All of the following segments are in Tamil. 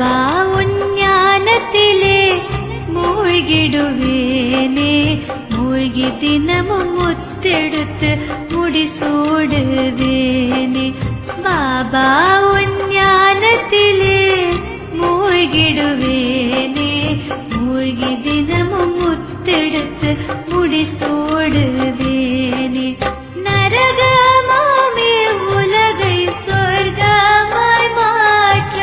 பாபா உஞ்ஞானத்திலே மூழ்கிடுவேனே, மூழ்கி தினமும் முத்தெடுத்து முடிசூடுவேனே. பாபா உஞ்ஞானத்திலே மூழ்கிடுவேனே, மூழ்கி தினமும் முத்தெடுத்து முடிசூடுவேனே. நரகமாமே உலகை சொர்க்கமாய் மாற்ற,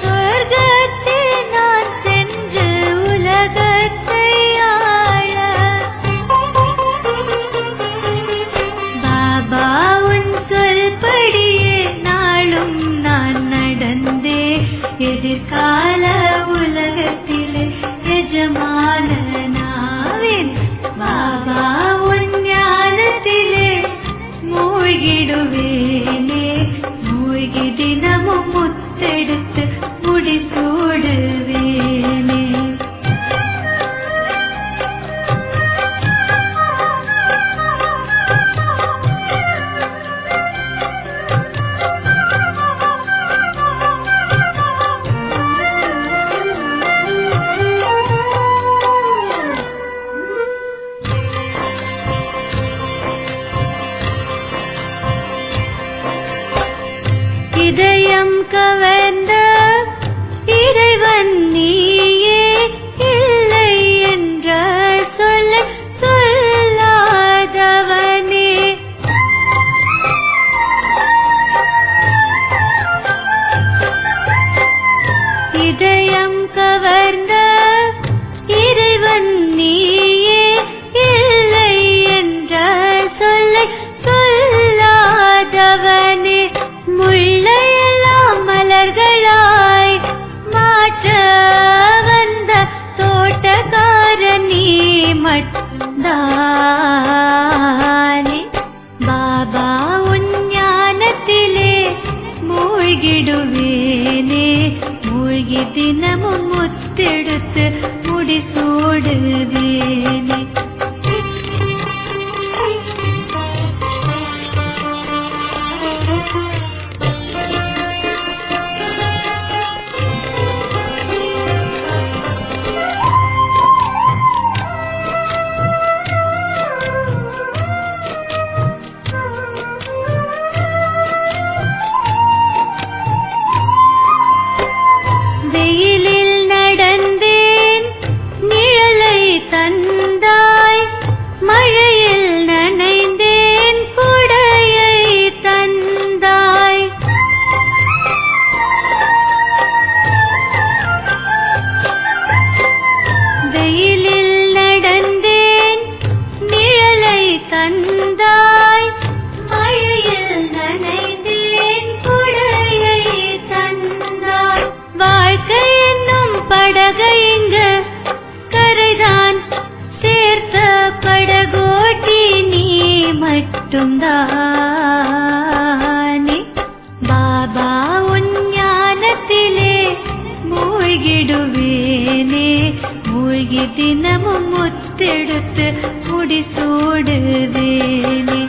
சொர்க்கத்தில் நான் சென்று உலகத்தை ஆள. பாபா உன் சொல்படியே நாளும் நான் நடந்தே, எதிர்கால உலகத்திலே எஜமானனாவேன். பாபா உன் ஞானத்திலே மூழ்கிடுவேனே, மூழ்கி தினமும் முத்தெடுத்து முடிசூடுவேனே. இதயம் கவர்ந்த இறைவன் நீயே, இல்லை என்ற சொல்ல சொல்லாதவனே. இதயம் கவர்ந்த இறைவன் நீயே, இல்லை என்ற சொல்ல சொல்லாதவனே. முள்ளையெல்லாம் மலர்களாய் மாற்ற வந்த தோட்டக்காரன் நீ மட்டும்தானே. பாபா உன் ஞானத்திலே மூழ்கிடுவேனே, மூழ்கி தினமும் முத்தெடுத்து முடிசூடுவேனே. வெயிலில் நடந்தேன், நிழலை தந்தாய், மழையில் நனைந்தேன், குடையை தந்தாய். வெயிலில் நடந்தேன், நிழலை தந்தாய், மழையில் நனைந்தேன், குடையை தந்தாய். வாழ்க்கை என்னும் படகை இங்கு கரைதான் சேர்த்த படகோட்டி நீ மட்டும்தானே. பாபா உன் ஞானத்திலே மூழ்கிடுவேனே, மூழ்கி தினமும் முத்தெடுத்து முடிசூடுவேனே.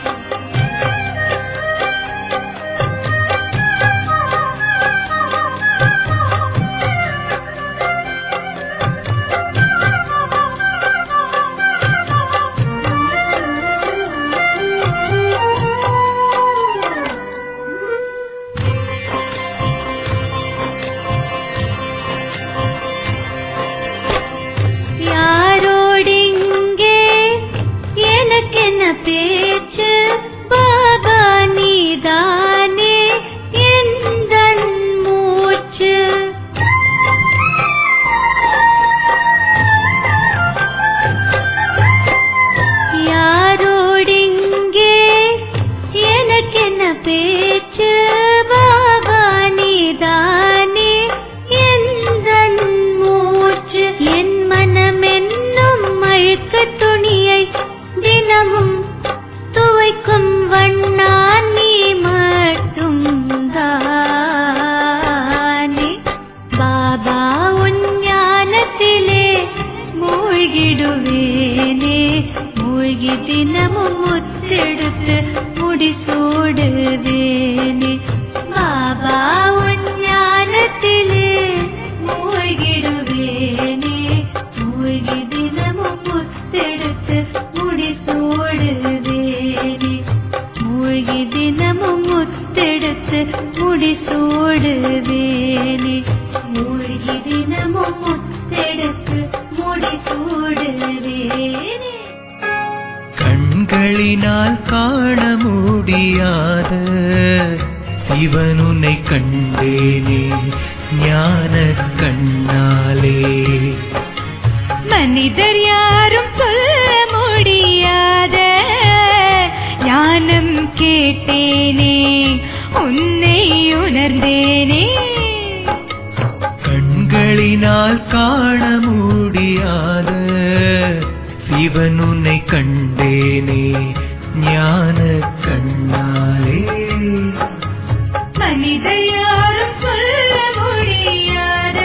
யாரோடிங்கே எனக்கென்ன பேச்சு, பாபா நீதானே எந்தன் மூச்சு. யாரோடிங்கே எனக்கென்ன பேச்சு, பாபா நீதானே எந்தன் மூச்சு. என் மனமென்னும் அழுக்க துணியை தினமும் துவைக்கும் வண்ணா நீ மட்டும்தானே. பாபா உன் ஞானத்திலே மூழ்கிடுவேனே, மூழ்கி தினமும் முத்தெடுத்து முடிசூடுவேனே. பாபா முத்தெடுத்து முடிசூடுவேனே மூழ்கி தினமும் முத்தெடுத்து முடிசூடுவேனே மூழ்கி தினமும் முத்தெடுத்து முடிசூடுவேனே கண்களினால் காண முடியாத சிவன் உன்னை கண்டேனே ஞான கண்ணாலே மனிதர் யாரும் சொல்ல முடியாத ஞானம் கேட்டேனே உன்னை உணர்ந்தேனே கண்களினால் காண முடியாத சிவன் உன்னை கண்டேனே ஞான கண்ணாலே மனிதர் யாரும் சொல்ல முடியாத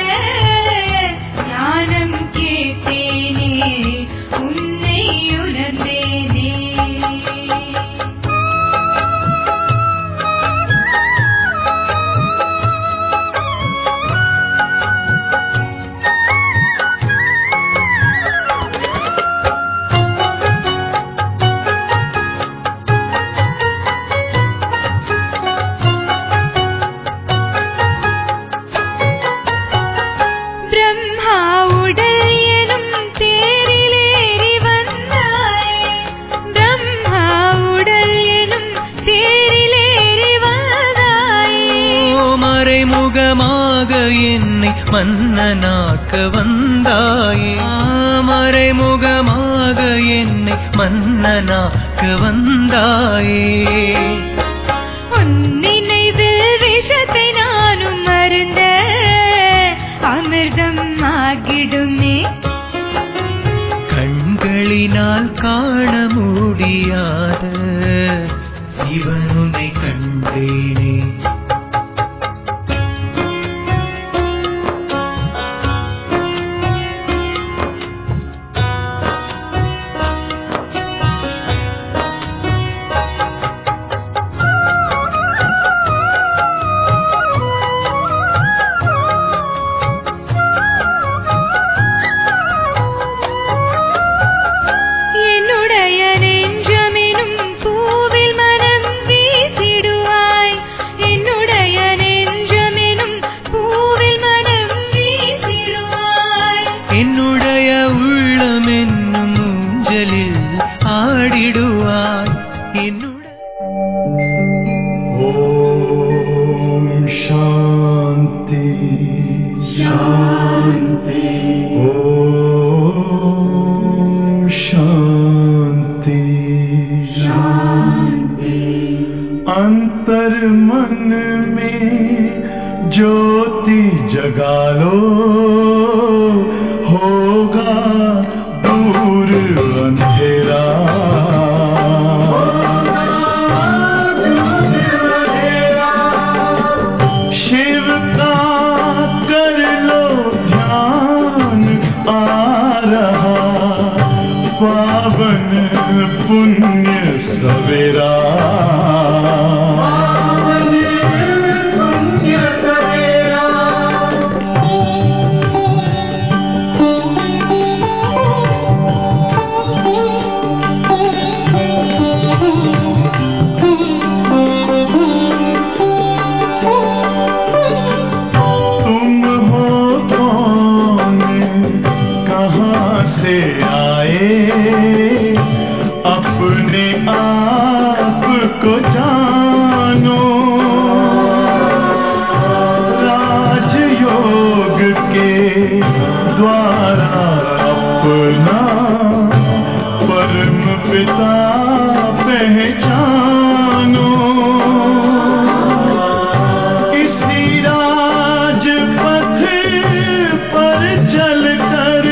ஞானம் கேட்டேனே உன்னை உணர்ந்தேனே மறைமுகமாக என்னை மன்னனாக்க வந்தாயே மறைமுகமாக என்னை மன்னனாக்க வந்தாயே உன் நினைவில் விஷத்தை நானும் மருந்த அமிர்தம் ஆகிடுமே கண்களினால் காண முடியாத சிவன் உன்னை கண்டேனே என்னுடைய உள்ளம் என்னும் ஊஞ்சலில் ஆடிடுவாய் ஓம் சாந்தி சாந்தி ஓம் சாந்தி शांति अंतर मन में ज्योति जगा लो होगा दूर अंधेरा शिव का कर लो ध्यान आ रहा पावन पुण्य सवेरा से आए अपने आप को जानो राजयोग के द्वारा अपना परम पिता पहचानो इसी राजपथ पर चलकर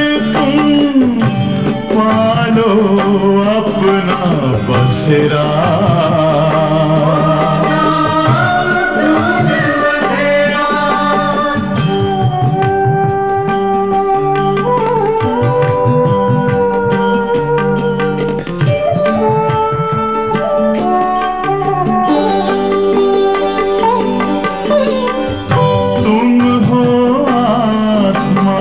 पालो अपना बसेरा तुम हो आत्मा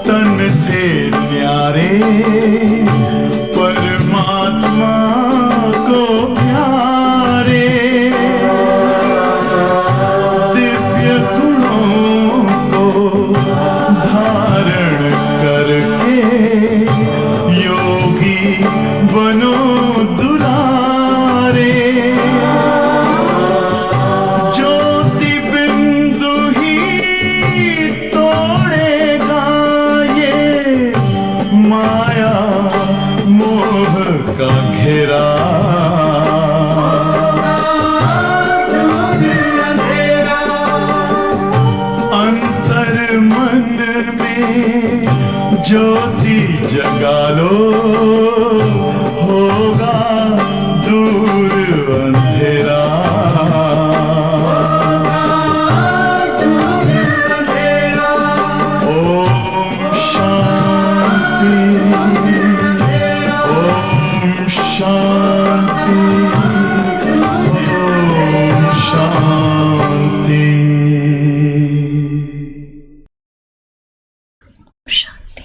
तन से न्यारे बनो दुलारे ज्योति बिंदु ही तोड़ेगा ये माया मोह का घेरा अंतर मन में ज्योति जगा लो होगा दूर अंधेरा ओम शांति ओम शांति ओम शांति சாந்தி.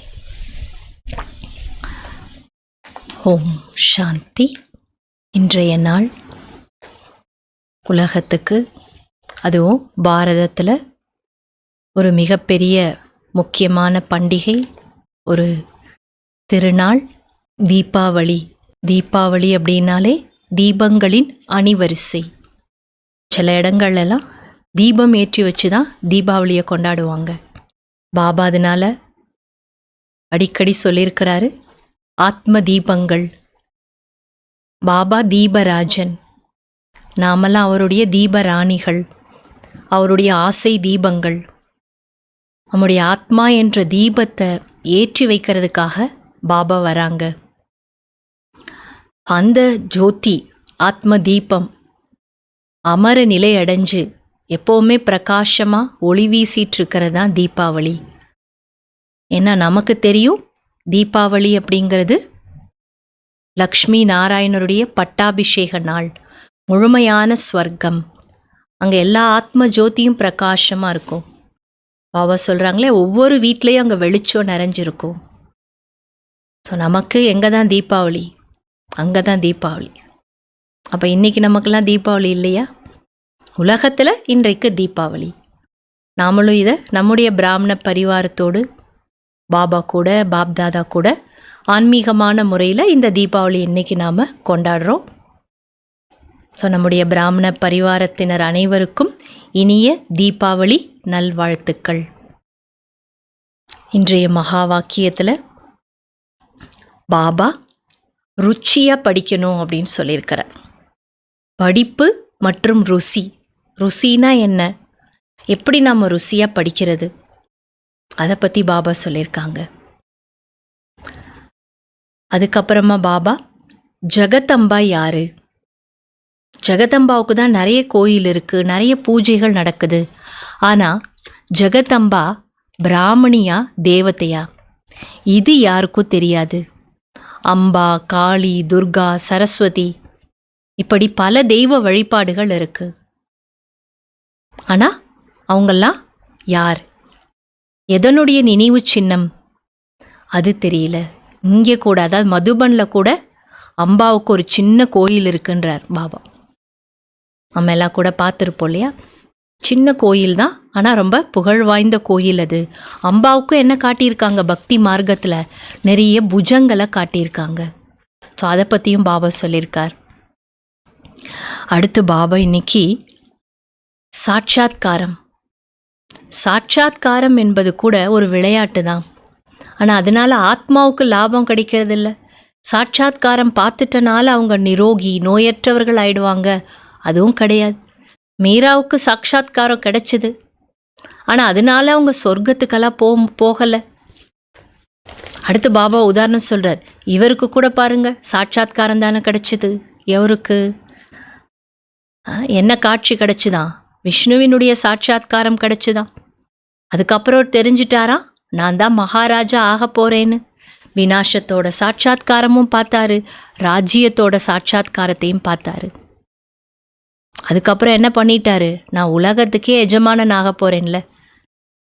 ஓம் சாந்தி. இன்றைய நாள் உலகத்துக்கு, அதுவும் பாரதத்தில் ஒரு மிகப்பெரிய முக்கியமான பண்டிகை, ஒரு திருநாள் தீபாவளி. தீபாவளி அப்படின்னாலே தீபங்களின் அணிவரிசை. சில இடங்கள்லாம் தீபம் ஏற்றி வச்சு தான் தீபாவளியை கொண்டாடுவாங்க. பாபா அதனால அடிக்கடி சொல்லியிருக்கிறாரு, ஆத்ம தீபங்கள். பாபா தீபராஜன், நாமெல்லாம் அவருடைய தீபராணிகள், அவருடைய ஆசை தீபங்கள். நம்முடைய ஆத்மா என்ற தீபத்தை ஏற்றி வைக்கிறதுக்காக பாபா வராங்க. அந்த ஜோதி ஆத்ம தீபம் அமர நிலை அடைஞ்சு எப்போவுமே பிரகாசமாக ஒளி வீசிட்டு இருக்கிறது தான் தீபாவளி. ஏன்னா நமக்கு தெரியும், தீபாவளி அப்படிங்கிறது லக்ஷ்மி நாராயணருடைய பட்டாபிஷேக நாள், முழுமையான ஸ்வர்க்கம். அங்கே எல்லா ஆத்ம ஜோதியும் பிரகாசமாக இருக்கும். பாபா சொல்கிறாங்களே, ஒவ்வொரு வீட்லேயும் அங்கே வெளிச்சம் நிறைஞ்சிருக்கும். ஸோ நமக்கு எங்கே தான் தீபாவளி? அங்கே தான் தீபாவளி. அப்போ இன்றைக்கி நமக்கெல்லாம் தீபாவளி இல்லையா? உலகத்தில் இன்றைக்கு தீபாவளி. நாமளும் இதை நம்முடைய பிராமண பரிவாரத்தோடு, பாபா கூட, பாப்தாதா கூட ஆன்மீகமான முறையில் இந்த தீபாவளி இன்றைக்கி நாம் கொண்டாடுறோம். ஸோ நம்முடைய பிராமண பரிவாரத்தினர் அனைவருக்கும் இனிய தீபாவளி நல்வாழ்த்துக்கள். இன்றைய மகா வாக்கியத்தில் பாபா ருச்சியாக படிக்கணும் அப்படின்னு சொல்லியிருக்கிறார். படிப்பு மற்றும் ருசி. ருசினா என்ன? எப்படி நாம் ருசியாக படிக்கிறது? அதை பற்றி பாபா சொல்லியிருக்காங்க. அதுக்கப்புறமா பாபா ஜெகதம்பா யாரு? ஜெகதம்பாவுக்கு தான் நிறைய கோயில் இருக்குது, நிறைய பூஜைகள் நடக்குது. ஆனால் ஜெகதம்பா பிராமணியா தேவதையா? இது யாருக்கும் தெரியாது. அம்பா, காளி, துர்கா, சரஸ்வதி, இப்படி பல தெய்வ வழிபாடுகள் இருக்குது. ஆனால் அவங்கெல்லாம் யார்? எதனுடைய நினைவு சின்னம்? அது தெரியல. இங்கே கூட, அதாவது மதுபனில் கூட அம்பாவுக்கு ஒரு சின்ன கோயில் இருக்குன்றார் பாபா. நம்ம எல்லாம் கூட பார்த்துருப்போம் இல்லையா? சின்ன கோயில் தான், ஆனால் ரொம்ப புகழ் வாய்ந்த கோயில் அது. அம்பாவுக்கும் என்ன காட்டியிருக்காங்க? பக்தி மார்க்கத்தில் நிறைய புஜங்களை காட்டியிருக்காங்க. ஸோ அதை பற்றியும் பாபா சொல்லியிருக்கார். அடுத்து பாபா இன்னைக்கு சாட்சாத்காரம். சாட்சாத்காரம் என்பது கூட ஒரு விளையாட்டு தான். ஆனால் அதனால் ஆத்மாவுக்கு லாபம் கிடைக்கிறதில்ல. சாட்சாத்காரம் பார்த்துட்டனால அவங்க நிரோகி, நோயற்றவர்கள் ஆயிடுவாங்க, அதுவும் கிடையாது. மீராவுக்கு சாட்சாத்காரம் கிடைச்சிது, ஆனால் அதனால அவங்க சொர்க்கத்துக்கெல்லாம் போகலை. அடுத்து பாபா உதாரணம் சொல்கிறார். இவருக்கு கூட பாருங்க, சாட்சாத்காரம் தானே கிடைச்சிது. எவருக்கு? என்ன காட்சி கிடைச்சிதான்? விஷ்ணுவினுடைய சாட்சாத்காரம் கிடைச்சிதான். அதுக்கப்புறம் தெரிஞ்சிட்டாராம், நான் தான் மகாராஜா ஆக போகிறேன்னு. விநாசத்தோட சாட்சாத்காரமும் பார்த்தாரு, ராஜ்யத்தோட சாட்சாத்காரத்தையும் பார்த்தாரு. அதுக்கப்புறம் என்ன பண்ணிட்டாரு? நான் உலகத்துக்கே எஜமானன் ஆக போகிறேன்ல,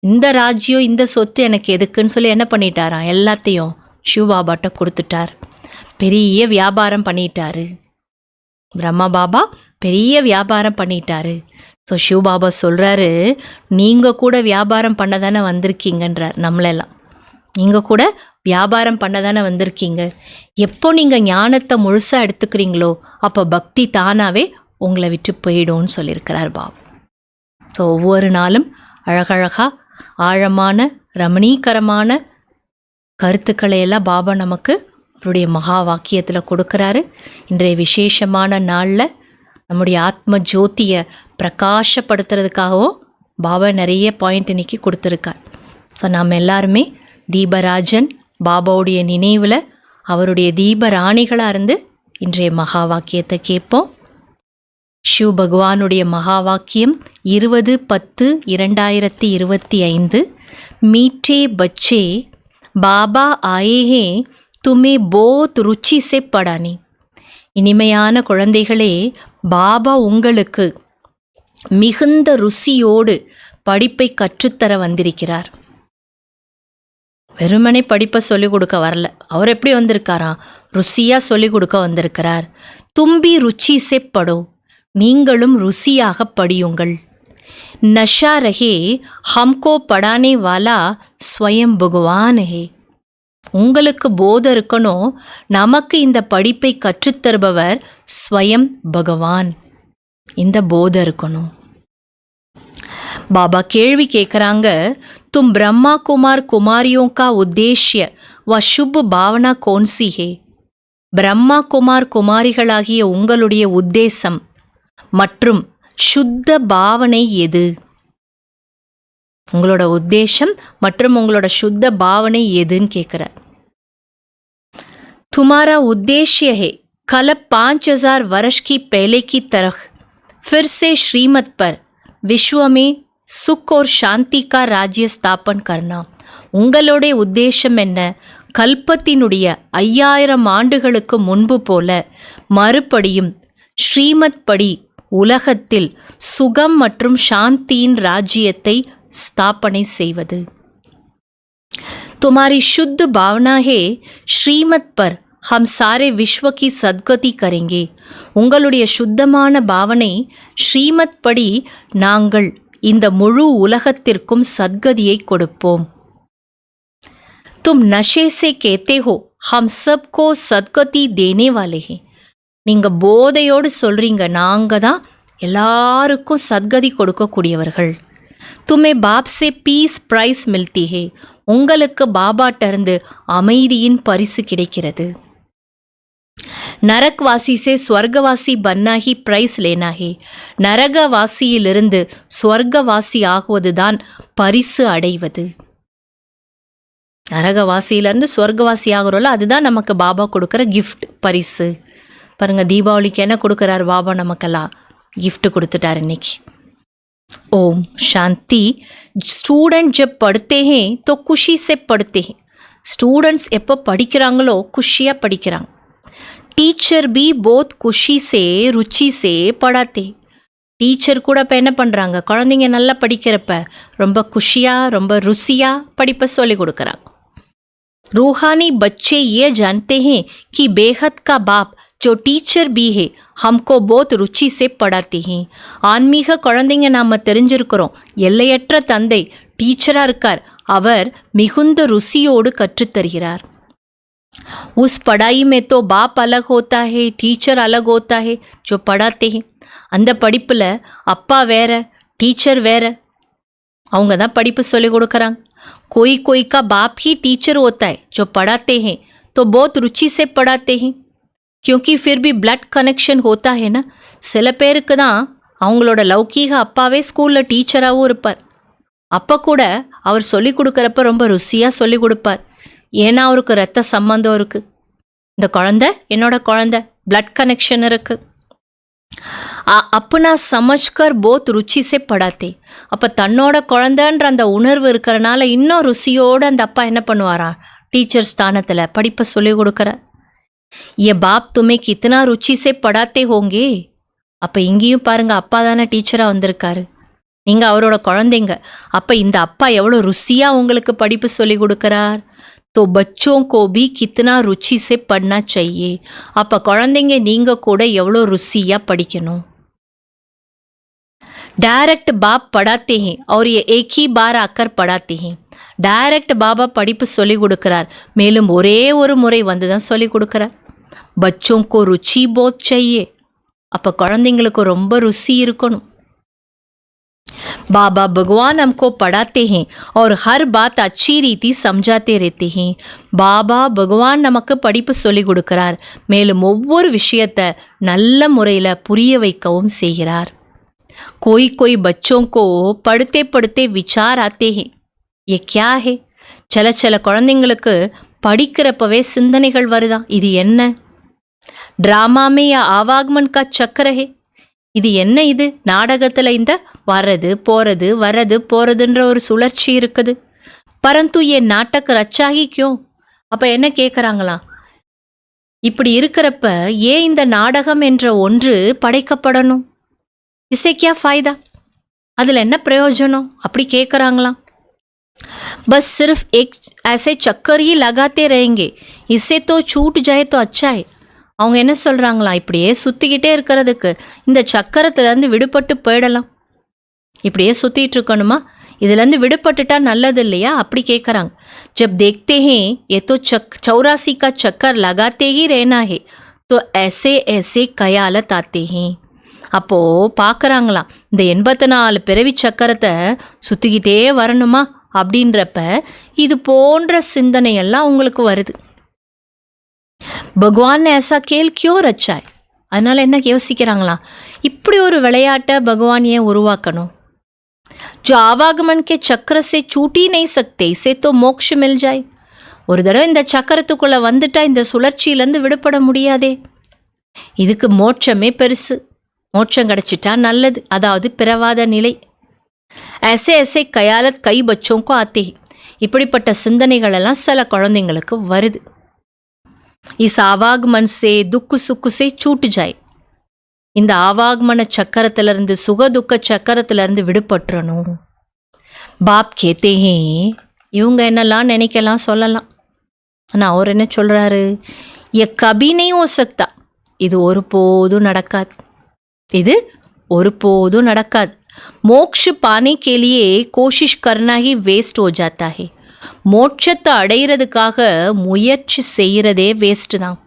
இந்த ராஜ்யம் இந்த சொத்து எனக்கு எதுக்குன்னு சொல்லி என்ன பண்ணிட்டாராம்? எல்லாத்தையும் சிவபாபாட்ட கொடுத்துட்டார். பெரிய வியாபாரம் பண்ணிட்டாரு. பிரம்மா பாபா பெரிய வியாபாரம் பண்ணிட்டாரு. ஸோ சிவபாபா சொல்கிறாரு, நீங்கள் கூட வியாபாரம் பண்ண தானே வந்திருக்கீங்கன்றார். நம்மளெல்லாம் நீங்கள் கூட வியாபாரம் பண்ண தானே வந்திருக்கீங்க. எப்போ நீங்கள் ஞானத்தை முழுசாக எடுத்துக்கிறீங்களோ அப்போ பக்தி தானாகவே உங்களை விட்டு போயிடும்னு சொல்லியிருக்கிறார் பாபா. ஸோ ஒவ்வொரு நாளும் அழகழகாக ஆழமான ரமணீகரமான கருத்துக்களை எல்லாம் பாபா நமக்கு அவருடைய மகா வாக்கியத்தில் கொடுக்குறாரு. இன்றைய விசேஷமான நாளில் நம்முடைய ஆத்ம ஜோதியை பிரகாசப்படுத்துறதுக்காகவும் பாபா நிறைய பாயிண்ட் இன்னைக்கு கொடுத்துருக்கார். ஸோ நாம் எல்லாருமே தீபராஜன் பாபாவுடைய நினைவில் அவருடைய தீபராணிகளாக இருந்து இன்றைய மகா வாக்கியத்தை கேட்போம். शिव भगवानुடைய மகா வாக்கியம் 20/10/2025. मीठे बच्चे बाबा आए हैं तुम्हें बहुत रुचि से पढ़ाने. இனிமையான குழந்தைகளே, பாபா உங்களுக்கு மிகுந்த ருசியோடு படிப்பை கற்றுத்தர வந்திருக்கிறார். வெறுமனே படிப்பை சொல்லிக் கொடுக்க வரல. அவர் எப்படி வந்திருக்காராம்? ருசியாக சொல்லிக் கொடுக்க வந்திருக்கிறார். தும்பி ருச்சி சே படோ, நீங்களும் ருசியாக படியுங்கள். நஷா ரஹே ஹம்கோ படானே வாலா ஸ்வயம் பகவான் ஹே. உங்களுக்கு போதை இருக்கணும், நமக்கு இந்த படிப்பை கற்றுத்தருபவர் ஸ்வயம் பகவான். இந்த போதை இருக்கணும். பாபா கேள்வி கேட்குறாங்க, தும் பிரம்மா குமார் குமாரியோं का उद्देश्य व शुभ भावना कौन सी है? பிரம்மா குமார் குமாரிகளாகிய உங்களுடைய உத்தேசம் மற்றும் சுத்த பாவனை எது? உங்களோட உத்தேசம் மற்றும் உங்களோட சுத்த பாவனை எதுன்னு கேட்குறார். तुम्हारा उद्देश्य है कल 5000 वर्ष की पहले की तरह फिर से श्रीमत पर विश्व में सुख और शांति का राज्य स्थापन करना. உங்களுடைய உத்தேசம் என்ன? கல்பத்தினுடைய 5000 ஆண்டுகளுக்கு முன்பு போல மறுபடியும் ஸ்ரீமத் படி உலகத்தில் சுகம் மற்றும் சாந்தியின் ராஜ்யத்தை ஸ்தாபனை செய்வது. तुम्हारी शुद्ध भावना है श्रीमत पर हम सारे विश्व की सद्गति करेंगे. உங்களுடைய சுத்தமான பாவனை ஸ்ரீமத் படி நாங்கள் இந்த முழு உலகத்திற்கும் சத்கதியை கொடுப்போம். तुम नशे से कहते हो हम सबको सद्गति देने वाले हैं. நீங்கள் போதையோடு சொல்கிறீங்க, நாங்கள் தான் எல்லாருக்கும் சத்கதி கொடுக்கக்கூடியவர்கள். तुम्हें बाप से पीस प्राइस मिलती है. உங்களுக்கு பாபாட்டிருந்து அமைதியின் பரிசு கிடைக்கிறது. நரக்வாசி से स्वर्गवासी बनना ही प्राइस लेना है. நரகவாசியிலிருந்து ஸ்வர்கவாசி ஆகுவதுதான் பரிசு அடைவது. நரகவாசியிலேருந்து ஸ்வர்கவாசி ஆகிறோம்ல, அதுதான் நமக்கு பாபா கொடுக்குற கிஃப்ட், பரிசு. பாருங்கள், தீபாவளிக்கு என்ன கொடுக்குறாரு பாபா? நமக்கெல்லாம் கிஃப்ட் கொடுத்துட்டார் இன்னைக்கு. ओम शांति. स्टूडेंट जब पढ़ते हैं तो खुशी से पढ़ते हैं. स्टूडेंट्स எப்போ படிக்கிறாங்களோ खुशिயாக படிக்கிறாங்க. टीचर भी बहुत खुशी से रुचि से पढ़ाते. டீச்சர் கூட இப்போ என்ன பண்ணுறாங்க? குழந்தைங்க நல்லா படிக்கிறப்ப ரொம்ப குஷியாக ரொம்ப ருசியாக படிப்பை சொல்லிக் கொடுக்குறாங்க. रूहानी बच्चे ये जानते हैं कि बेहद का बाप जो टीचर भी है हमको बहुत रुचि से पढ़ाते हैं. ஆன்மீக குழந்தைங்க நாம் தெரிஞ்சிருக்கிறோம், எல்லையற்ற தந்தை டீச்சராக இருக்கார், அவர் மிகுந்த ருசியோடு கற்றுத்தருகிறார். उस पढ़ाई में तो बाप अलग होता है, टीचर अलग होता है जो पढ़ाते हैं. அந்த படிப்பில் அப்பா வேற டீச்சர் வேற, அவங்க தான் படிப்பு சொல்லிக் கொடுக்குறாங்க. कोई कोई का बाप ही टीचर होता है जो पढ़ाते हैं तो बहुत रुचि से पढ़ाते हैं क्योंकि फिर भी ब्लड कनेक्शन होता है ना. சில பேருக்கு தான் அவங்களோட லௌகீக அப்பாவே ஸ்கூலில் டீச்சராகவும் இருப்பார். அப்போ கூட அவர் சொல்லிக் கொடுக்குறப்ப ரொம்ப ருசியாக சொல்லிக் கொடுப்பார். ஏன்னா அவருக்கு ரத்த சம்பந்தம் இருக்குது. இந்த குழந்தை என்னோட குழந்தை, பிளட் கனெக்ஷன் இருக்குது. अपना समझकर बहुत रुचि से पढ़ाते. அப்போ தன்னோட குழந்தைன்ற அந்த உணர்வு இருக்கிறனால இன்னும் ருசியோடு அந்த அப்பா என்ன பண்ணுவாராம்? டீச்சர் ஸ்தானத்தில் படிப்பை சொல்லிக் கொடுக்குற. ये बाप तुम्हें कितना रुचि से पढ़ाते होंगे. அப்போ இங்கேயும் பாருங்கள், அப்பா தானே டீச்சராக வந்திருக்காரு, நீங்கள் அவரோட குழந்தைங்க. அப்போ இந்த அப்பா எவ்வளோ ருசியாக உங்களுக்கு படிப்பு சொல்லிக் கொடுக்குறார். तो बच्चों को भी कितना रुचि से पढ़ना चाहिए. அப்போ குழந்தைங்க நீங்கள் கூட எவ்வளோ ருசியாக படிக்கணும். डायरेक्ट बाप पढ़ाते हैं और ये एक ही बार आकर पढ़ाते हैं. டைரக்ட் பாபா படிப்பு சொல்லி கொடுக்கிறார். மேலும் ஒரே ஒரு முறை வந்து தான் சொல்லி கொடுக்கிறார். பச்சோங்கோ ருச்சி போத் செய்யே. அப்போ குழந்தைங்களுக்கு ரொம்ப ருசி இருக்கணும். बाबा भगवान हमको पढ़ाते हैं और हर बात अच्छी रीति समझाते रहते हैं. பாபா பகவான் நமக்கு படிப்பு சொல்லி கொடுக்கிறார். மேலும் ஒவ்வொரு விஷயத்தை நல்ல முறையில் புரிய வைக்கவும் செய்கிறார். कोई बच्चों को पढ़ते पढ़ते विचार आते हैं. ये क्या है? சில குழந்தைங்களுக்கு படிக்கிறப்பவே சிந்தனைகள் வருதான். இது என்ன? ட்ராமாமே யா ஆவாகமன் கா சக்கர ஹே. இது என்ன? இது நாடகத்தில் இந்த வர்றது போகிறதுன்ற ஒரு சுழற்சி இருக்குது. பரந்து ஏ நாட்டக் ரச்சாகி கியோ. அப்போ என்ன கேட்குறாங்களாம், இப்படி இருக்கிறப்ப ஏன் இந்த நாடகம் என்ற ஒன்று படைக்கப்படணும்? இசை கியா ஃபாய்தா? அதில் என்ன பிரயோஜனம்? அப்படி கேட்குறாங்களாம். பஸ் சிர்ஃப் एक ऐसे चक्कर ही लगाते रहेंगे, इससे तो छूट जाए तो अच्छा है. அவங்க என்ன சொல்கிறாங்களாம், இப்படியே சுற்றிக்கிட்டே இருக்கிறதுக்கு இந்த சக்கரத்துலேருந்து விடுபட்டு போயிடலாம். இப்படியே சுற்றிட்டு இருக்கணுமா? இதுலேருந்து விடுபட்டுட்டா நல்லது இல்லையா? அப்படி கேட்குறாங்க. जब देखते हैं ये तो 84 का चक्कर लगाते ही रहना है तो ऐसे ऐसे कयालत आते हैं. அப்போது பார்க்குறாங்களாம், இந்த 84 பிறவி சக்கரத்தை சுற்றிக்கிட்டே வரணுமா அப்படின்றப்ப இது போன்ற சிந்தனையெல்லாம் உங்களுக்கு வருது. பகவான் ऐसा खेल क्यों रचा है? அதனால் என்ன யோசிக்கிறாங்களாம், இப்படி ஒரு விளையாட்டை பகவான் ஏன் உருவாக்கணும்? जो आवागमन के चक्र से छूट ही नहीं सकते, इसे तो मोक्ष मिल जाए. ஒரு தடவை இந்த சக்கரத்துக்குள்ளே வந்துட்டா இந்த சுழற்சியிலேருந்து விடுபட முடியாதே. இதுக்கு மோட்சமே பெருசு. மோட்சம் கிடச்சிட்டா நல்லது, அதாவது பிறவாத நிலை. ऐसे ऐसे கயாலத் கை बच्चों को आते हैं. இப்படிப்பட்ட சிந்தனைகளெல்லாம் சில குழந்தைங்களுக்கு வருது. इस आवागमन से दुख सुख से छूट जाए. இந்த ஆவாகமன சக்கரத்திலிருந்து சுகதுக்க சக்கரத்திலிருந்து விடுபட்டுறணும். பாப் கேத்தே ஹே. இவங்க என்னெல்லாம் நினைக்கலாம் சொல்லலாம். ஆனால் அவர் என்ன சொல்கிறாரு, ये कभी नहीं हो सकता. இது ஒருபோதும் நடக்காது. இது ஒருபோதும் நடக்காது. मोक्ष पाने के लिए कोशिश करना ही वेस्ट हो जाता है. மோட்சத்தை அடைகிறதுக்காக முயற்சி செய்கிறதே வேஸ்ட் தான்.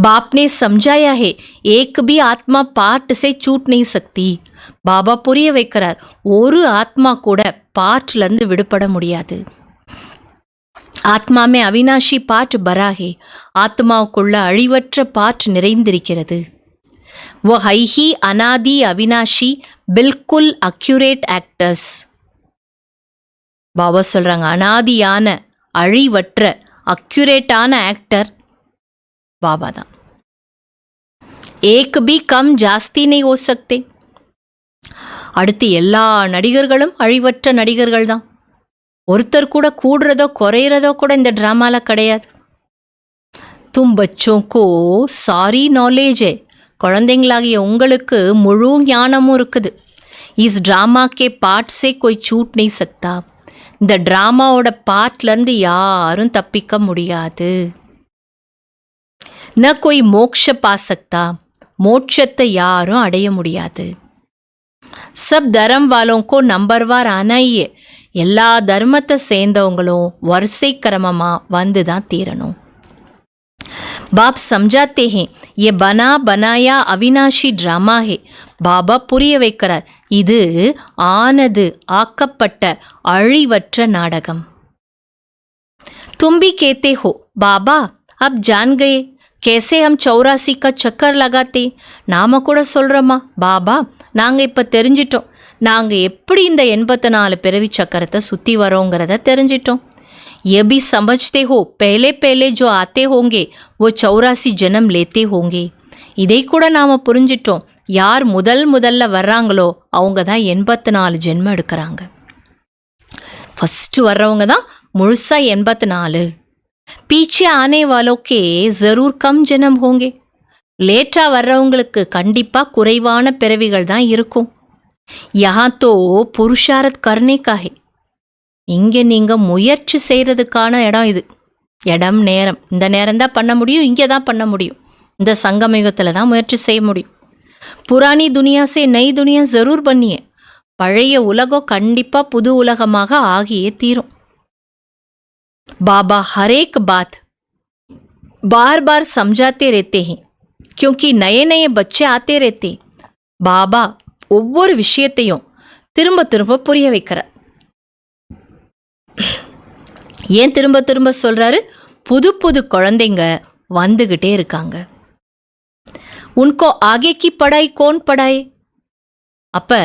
बाप ने समझाया है एक भी आत्मा पार्ट से छूट नहीं सकती. பாபா புரிய வைக்கிறார், ஒரு ஆத்மா கூட பாட்டிலிருந்து விடுபட முடியாது. ஆத்மாமே அவினாஷி பாட் பரா ஹே. ஆத்மாவுக்குள்ள அழிவற்ற பாட் நிறைந்திருக்கிறது. वो है ही अनादि अविनाशी बिल्कुल अक्यूरेट एक्टर्स. பாபா சொல்கிறாங்க, அனாதியான அழிவற்ற அக்யூரேட்டான ஆக்டர் பாபா தான். ஏக் பி கம் ஜாஸ்தி நை ஹோ சக்தே. அடுத்து எல்லா நடிகர்களும் அழிவற்ற நடிகர்கள் தான். ஒருத்தர் கூட கூடுறதோ குறையிறதோ கூட இந்த ட்ராமாவில் கிடையாது. தும் பச்சோங்கோ சாரி நாலேஜே. குழந்தைங்களாகிய உங்களுக்கு முழு ஞானமும் இருக்குது. இஸ் ட்ராமா கே பாட் சே கோய் சூட் நை சக்தா. இந்த ட்ராமாவோட பாட்லேருந்து யாரும் தப்பிக்க முடியாது. ந கோய் மோக்ஷ பா சக்தா. மோட்சத்தை யாரும் அடைய முடியாது. சப் தர்ம வாலோங்கோ நம்பர்வார் ஆனாயே. எல்லா தர்மத்தை சேர்ந்தவங்களும் வரிசை கிரமமாக வந்து தான் தீரணும். பாப் சம்ஜாத்தே ஹே ये बना बनाया अविनाशी ड्रामा है. பாபா புரிய வைக்கிறார், இது ஆனது ஆக்கப்பட்ட அழிவற்ற நாடகம். तुम भी कहते हो बाबा अब जान गए कैसे हम 84 का चक्कर लगाते. நாம கூட சொல்கிறோமா, பாபா நாங்கள் இப்போ தெரிஞ்சிட்டோம், நாங்கள் எப்படி இந்த 84 பிறவி சக்கரத்தை சுற்றி வரோங்கிறத தெரிஞ்சிட்டோம். ये भी समझते हो पहले पहले जो आते होंगे वो 84 जन्म लेते होंगे. இதை கூட நாம் புரிஞ்சிட்டோம், யார் முதல்ல வர்றாங்களோ அவங்க தான் 84 ஜென்மம் எடுக்கிறாங்க. ஃபஸ்ட்டு வர்றவங்க தான் முழுசாக 84. पीछे आने वालों के ज़रूर कम जन्म होंगे. லேட்டாக வர்றவங்களுக்கு கண்டிப்பாக குறைவான பிறவிகள் தான் இருக்கும். यहाँ तो पुरुषार्थ करने का है. இங்கே நீங்கள் முயற்சி செய்கிறதுக்கான இடம் இது. இடம் நேரம், இந்த நேரம் தான் பண்ண முடியும், இங்கே தான் பண்ண முடியும், இந்த சங்கமயுகத்தில் தான் முயற்சி செய்ய முடியும். புராணி துனியா சே நई दुनिया ज़रूर बनिए. பழைய உலகம் கண்டிப்பா புது உலகமாக ஆகியே தீரும். बाबा हर एक बात बार बार समझाते रहते हैं क्योंकि नए नए बच्चे आते रहते. பாபா ஒவ்வொரு விஷயத்தையும் திரும்ப திரும்ப புரிய வைக்கிறார். ஏன் திரும்ப திரும்ப சொல்றாரு? புது புது குழந்தைங்க வந்துகிட்டே இருக்காங்க. உன்கோ ஆகே கி படாய் கோன் படாய்? அப்ப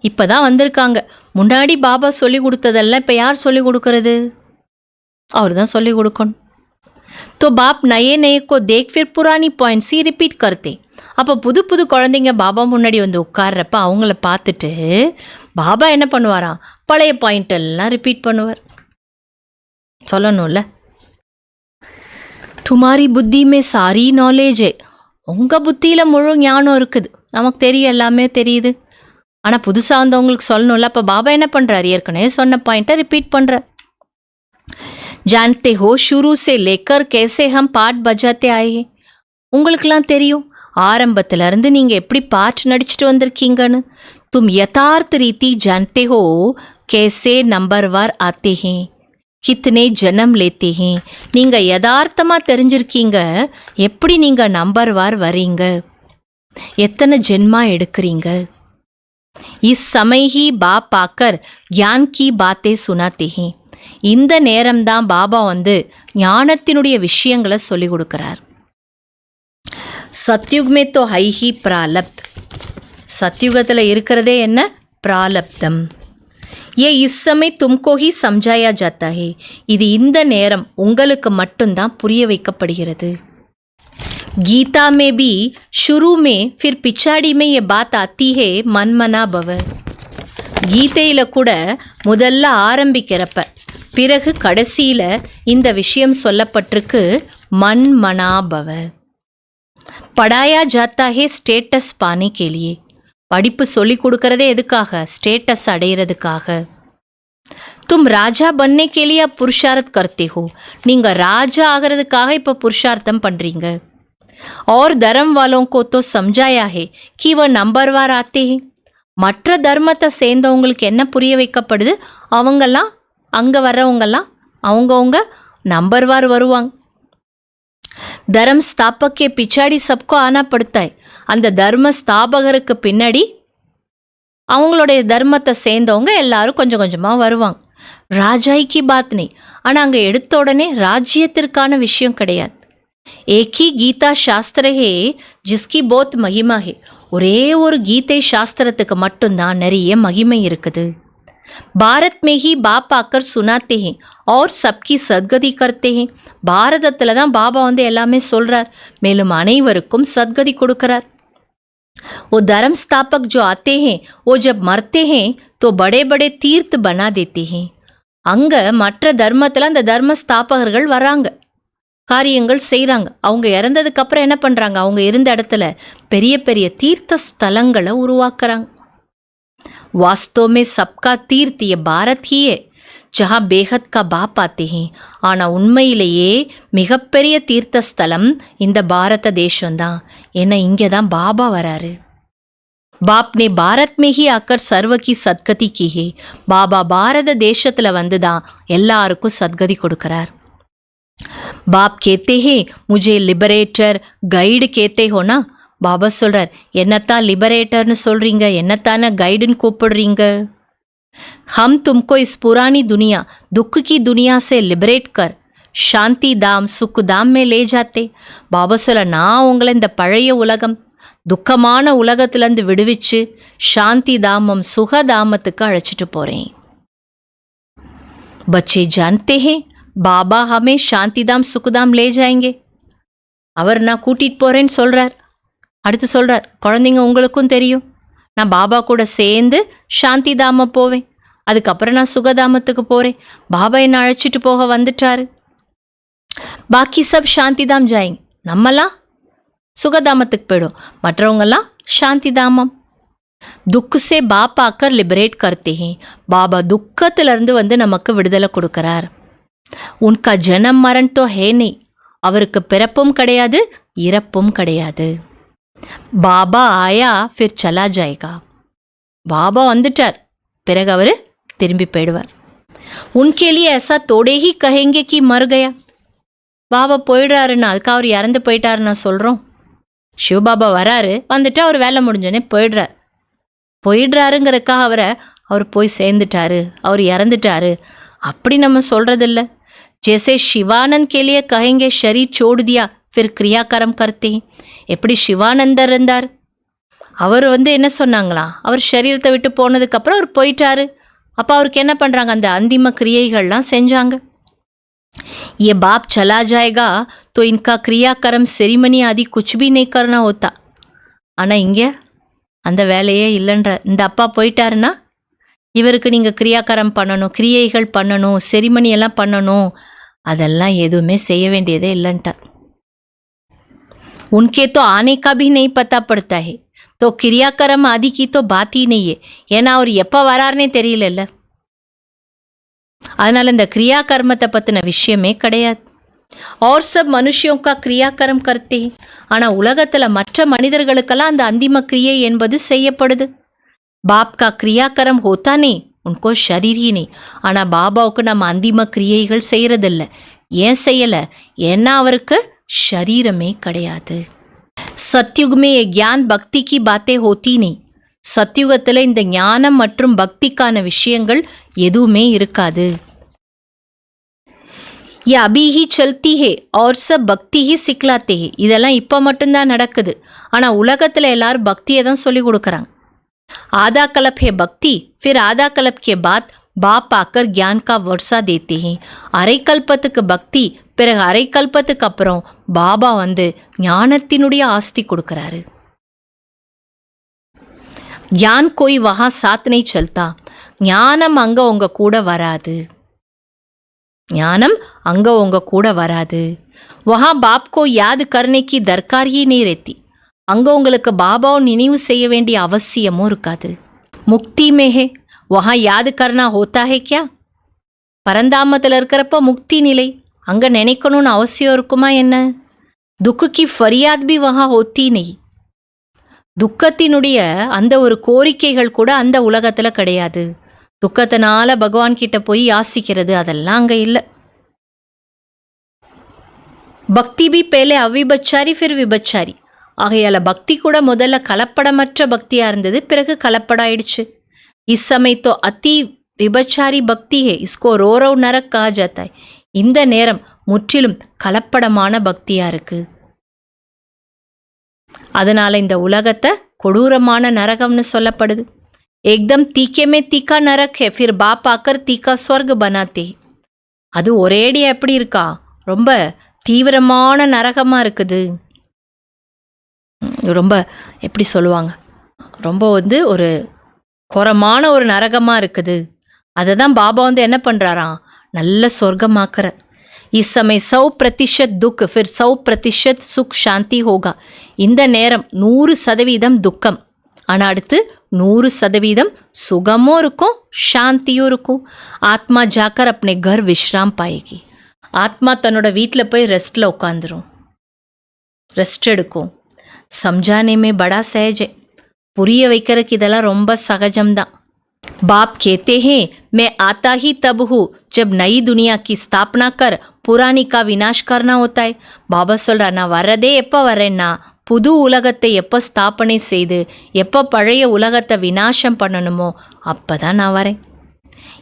இப்பதான் வந்திருக்காங்க. முன்னாடி பாபா சொல்லி கொடுத்ததெல்லாம் இப்ப யார் சொல்லி கொடுக்கறது? அவர் தான் சொல்லி கொடுக்கணும். तो बाप नए नए को देख फिर पुरानी पॉइंट्स ही रिपीट करते. அப்போ புது புது குழந்தைங்க பாபா முன்னாடி வந்து உட்கார்றப்ப அவங்கள பார்த்துட்டு பாபா என்ன பண்ணுவாராம்? பழைய பாயிண்ட் எல்லாம் ரிப்பீட் பண்ணுவார். சொல்லணும்ல, துமாரி புத்தி மே சாரி நாலேஜே, உங்கள் புத்தியில் முழு ஞானம் இருக்குது, நமக்கு தெரியும், எல்லாமே தெரியுது. ஆனால் புதுசாக வந்தவங்களுக்கு சொல்லணும்ல. அப்போ பாபா என்ன பண்ணுறாரு? ஏற்கனவே சொன்ன பாயிண்ட்டை ரிப்பீட் பண்ணுறார். जानते हो शुरू से लेकर कैसे हम पाठ बजाते आए हैं. உங்களுக்கெல்லாம் தெரியும் ஆரம்பத்திலிருந்து நீங்கள் எப்படி பாட்டு நடிச்சிட்டு வந்திருக்கீங்கன்னு. तुम यथार्थ रीति जानते हो कैसे नंबरवार आते हैं, कितने जन्म लेते हैं. நீங்கள் யதார்த்தமாக தெரிஞ்சிருக்கீங்க எப்படி நீங்கள் நம்பர்வார் வரீங்க, எத்தனை ஜென்மா எடுக்கிறீங்க. इस समय ही बाप आकर ज्ञान की बातें सुनाते हैं. இந்த நேரம்தான் பாபா வந்து ஞானத்தினுடைய விஷயங்களை சொல்லி கொடுக்கிறார். சத்யுக்மே தோ ஹைஹி பிராலப்த், சத்யுகத்தில் இருக்கிறதே என்ன? பிராலப்தம். ஏ இஸ் சமய தும்கோ ஹி சம்ஜாயா ஜாத்தா ஹே, இது இந்த நேரம் உங்களுக்கு மட்டும்தான் புரிய வைக்கப்படுகிறது. கீதா மே பி ஷுரு மே ஃபிர் பிச்சாடி மே ये बात आती है मन मना भव. கீதையில் கூட முதல்ல ஆரம்பிக்கிறப்ப பிறகு கடைசியில் இந்த விஷயம் சொல்லப்பட்டிருக்கு, மன் மனாபவ. படாயா ஜாத்தா ஹே ஸ்டேட்டஸ் பானே கேலியே, படிப்பு சொல்லி கொடுக்கறதே எதுக்காக? ஸ்டேட்டஸ் அடையிறதுக்காக. தும் ராஜா பன்னை கேலியா புருஷார்த் கர்த்தே ஹோ, நீங்கள் ராஜா ஆகிறதுக்காக இப்போ புருஷார்த்தம் பண்ணுறீங்க. और धर्म वालों को तो समझाया है कि वह नंबरवार आते हैं. மற்ற தர்மத்தை சேர்ந்தவங்களுக்கு என்ன புரிய வைக்கப்படுது? அவங்கெல்லாம் அங்கே வர்றவங்கெல்லாம் அவங்கவுங்க நம்பர்வார் வருவாங்க. தர்ம ஸ்தாபக்கே பிச்சாடி சப்கோ ஆனா படுத்தாய், அந்த தர்ம ஸ்தாபகருக்கு பின்னாடி அவங்களுடைய தர்மத்தை சேர்ந்தவங்க எல்லாரும் கொஞ்சம் கொஞ்சமாக வருவாங்க. ராஜாய்க்கு பாத் நெய், ஆனால் அங்கே எடுத்த உடனே ராஜ்யத்திற்கான விஷயம் கிடையாது. एक ही गीता शास्त्र है जिसकी बहुत महिमा है. ஒரே ஒரு கீதை சாஸ்திரத்துக்கு மட்டும்தான் நிறைய மகிமை இருக்குது. பாரத் में ही बाप आकर सुनाते हैं और सबकी सद्गति करते हैं. பாரதத்தில் தான் பாபா வந்து எல்லாமே சொல்கிறார், மேலும் அனைவருக்கும் சத்கதி கொடுக்கிறார். वो धर्म स्थापक जो आते हैं वो जब मरते हैं तो बड़े बड़े तीर्थ बना देते हैं. அங்கே மற்ற தர்மத்தில் அந்த தர்ம ஸ்தாபகர்கள் வராங்க, காரியங்கள் செய்கிறாங்க. அவங்க இறந்ததுக்கப்புறம் என்ன பண்ணுறாங்க? அவங்க இருந்த இடத்துல பெரிய பெரிய தீர்த்த ஸ்தலங்களை உருவாக்குறாங்க. वास्तव में सबका तीर्थ ये भारत ही है जहाँ बेहद का बाप आते हैं. ஆனால் உண்மையிலேயே மிகப்பெரிய தீர்த்த ஸ்தலம் இந்த பாரத தேசம்தான். ஏன்னா இங்கே தான் பாபா வராரு. बाप ने भारत में ही आकर सर्व की सद्गति की है. பாபா பாரத தேசத்தில் வந்து தான் எல்லாருக்கும் சத்கதி கொடுக்குறார். बाप कहते हैं मुझे लिबरेटर गाइड कहते हो ना. பாபா சொல்கிறார், என்னத்தான் லிபரேட்டர்னு சொல்கிறீங்க, என்னத்தான கைடுன்னு கூப்பிடுறீங்க. हम तुमको इस पुरानी दुनिया दुख की दुनिया से लिबरेट कर शांति धाम सुख धाम में ले जाते. பாபா சொல்ல, நான் உங்களை இந்த பழைய உலகம் துக்கமான உலகத்திலேருந்து விடுவிச்சு சாந்தி தாமம் சுகதாமத்துக்கு அழைச்சிட்டு போகிறேன். बच्चे जानते हैं பாபா ஹமே சாந்திதாம் சுக்குதாம் லே ஜாயங்கே. அவர் நான் கூட்டிகிட்டு போகிறேன்னு சொல்கிறார். அடுத்து சொல்கிறார், குழந்தைங்க உங்களுக்கும் தெரியும், நான் பாபா கூட சேர்ந்து சாந்தி தாமம் போவேன், அதுக்கப்புறம் நான் சுகதாமத்துக்கு போகிறேன். பாபா என்னை அழைச்சிட்டு போக வந்துட்டாரு. பாக்கி சப் சாந்தி தாம் ஜாயங்க, நம்மலாம் சுகதாமத்துக்கு போயிடும், மற்றவங்கெல்லாம் சாந்தி தாமம். துக்கு சே பாப் ஆக்கர் லிபரேட் கர்த்தே ஹே. பாபா துக்கத்திலிருந்து வந்து நமக்கு விடுதலை கொடுக்குறார். உன்கா ஜனம் மரண் தோ ஹே நெய், அவருக்கு பிறப்பும் கிடையாது இறப்பும் கிடையாது. பாபா ஆயா ஃபிர் சலா ஜாயேகா. பாபா வந்துட்டார், பிறகு அவர் திரும்பி போயிடுவார். உன்கே லியே ऐसा तोड़े ही कहेंगे कि मर गया. பாபா போயிடுறாருன்னா அதுக்கு அவர் இறந்து போயிட்டாருன்னா சொல்கிறோம். சிவபாபா வராரு, வந்துட்டு அவர் வேலை முடிஞ்சோடனே போயிடுறாருங்கிறதுக்காக அவர் போய் சேர்ந்துட்டாரு, அவர் இறந்துட்டாரு அப்படி நம்ம சொல்கிறதில்ல. जैसे शिवानंद के लिए कहेंगे शरीर छोड़ दिया फिर क्रियाकर्म करते हैं. எப்படி சிவானந்தர் இருந்தார், அவர் என்ன சொன்னாங்களா, அவர் சரீரத்தை விட்டு போனதுக்கப்புறம் அவர் போயிட்டாரு. அப்போ அவருக்கு என்ன பண்ணுறாங்க, அந்த அந்திம கிரியைகள்லாம் செஞ்சாங்க. ये बाप चला जाएगा तो इनका क्रियाकर्म सेरिमनी आदि कुछ भी नहीं करना होता. ஆனால் இங்கே அந்த வேலையே இல்லைன்ற, இந்த அப்பா போயிட்டாருன்னா இவருக்கு நீங்கள் கிரியாக்கரம் பண்ணணும், கிரியைகள் பண்ணணும், செரிமனி எல்லாம் பண்ணணும், அதெல்லாம் எதுவுமே செய்ய வேண்டியதே இல்லைன்ட்டார். उनके तो आने का भी नहीं पता पड़ता है तो क्रियाकर्म आदि की तो बात ही नहीं है. ஏன்னா அவர் எப்போ வராருன்னே தெரியல. அதனால் இந்த கிரியாகர்மத்தை பற்றின விஷயமே கிடையாது. और सब मनुष्यों का क्रियाकर्म करते हैं. ஆனால் உலகத்தில் மற்ற மனிதர்களுக்கெல்லாம் அந்த அந்திம கிரியை என்பது செய்யப்படுது. बाप का क्रियाकर्म होता नहीं, उनको शरीर ही नहीं. ஆனால் பாபாவுக்கு நம்ம அந்திம கிரியைகள் செய்கிறதில்ல. ஏன் செய்யலை, ஏன்னா அவருக்கு ஷரீரமே கிடையாது. சத்யுகமே ज्ञान भक्ति की बातें होती नहीं. சத்யுகத்தில் இந்த ஞானம் மற்றும் பக்திக்கான விஷயங்கள் எதுவுமே இருக்காது. ये अभी ही चलती है और सब भक्ति ही सिखलाते हैं. இதெல்லாம் இப்போ மட்டும்தான் நடக்குது. ஆனால் உலகத்தில் எல்லாரும் பக்தியை தான் சொல்லி கொடுக்குறாங்க. आधा कल्प है भक्ति, फिर आधा कल्प के बाद बाप आकर ज्ञान का वर्षा देते हैं. அரை கல்பத்துக்கு பக்தி, பிறகு அரை கல்பத்துக்கு அப்புறம் பாபா ஞானத்தினுடைய ஆஸ்தி கொடுக்குறாரு. ज्ञान कोई वहाँ साथ नहीं चलता. ஞானம் அங்கே உங்க கூட வராது. ஞானம் அங்கே உங்க கூட வராது. वहाँ बाप को याद करने की दरकार ही नहीं रहती. அங்கே உங்களுக்கு பாபாவை நினைவு செய்ய வேண்டிய அவசியமும் இருக்காது. முக்தி में है, वहाँ याद करना होता है क्या? பரந்தாமத்தில் இருக்கிறப்ப முக்தி நிலை, அங்கே நினைக்கணும்னு அவசியம் இருக்குமா என்ன? दुख की फरियाद भी वहाँ होती नहीं. துக்கத்தினுடைய அந்த ஒரு கோரிக்கைகள் கூட அந்த உலகத்தில் கிடையாது. துக்கத்தினால பகவான் கிட்ட போய் யாசிக்கிறது அதெல்லாம் அங்கே இல்லை. பக்தி பி பேலே அவிபச்சாரி ஃபிர் விபச்சாரி. ஆகையால் பக்தி கூட முதல்ல கலப்படமற்ற பக்தியாக இருந்தது, பிறகு கலப்படாயிடுச்சு. இஸ் சமய தோ அதி விபச்சாரி பக்தி ஹே, இஸ்கோ ரோரவ் நரக் கஹா ஜாத்தா ஹை. இந்த நேரம் முற்றிலும் கலப்படமான பக்தியாக இருக்குது. அதனால் இந்த உலகத்தை கொடூரமான நரகம்னு சொல்லப்படுது. ஏக்தம் தீக்கேமே தீக்கா நரக் ஹே, ஃபிர் பாப் ஆக்கர் தீக்கா ஸ்வர்க் பனாத்தே. அது ஒரேடியா எப்படி இருக்கா, ரொம்ப தீவிரமான நரகமாக இருக்குது. ரொம்ப எப்படி சொல்லுவாங்க, ரொம்ப ஒரு கொரமான ஒரு நரகமாக இருக்குது. அதை தான் பாபா என்ன பண்ணுறாராம், நல்ல சொர்க்கமாக்குற. इस समय 100% दुख फिर 100% सुख शांति होगा. இந்த நேரம் 100% துக்கம், ஆனால் அடுத்து 100% சுகமும் இருக்கும், சாந்தியும் இருக்கும். ஆத்மா ஜாக்கர் अपने घर विश्राम पाएगी. ஆத்மா தன்னோட வீட்டில் போய் ரெஸ்ட்டில் உட்காந்துரும், ரெஸ்ட் எடுக்கும். समझाने में बड़ा सहज है. புரிய வைக்கிறதுக்கு இதெல்லாம் ரொம்ப சகஜம்தான். बाप कहते हैं मैं आता ही तब हूँ जब नई दुनिया की स्थापना कर पुरानी का विनाश करना होता है. பாபா சொல்கிறா, நான் வர்றதே எப்போ வரேன்னா, புது உலகத்தை எப்போ ஸ்தாபனை செய்து எப்போ பழைய உலகத்தை விநாசம் பண்ணணுமோ அப்போ தான் நான் வரேன்.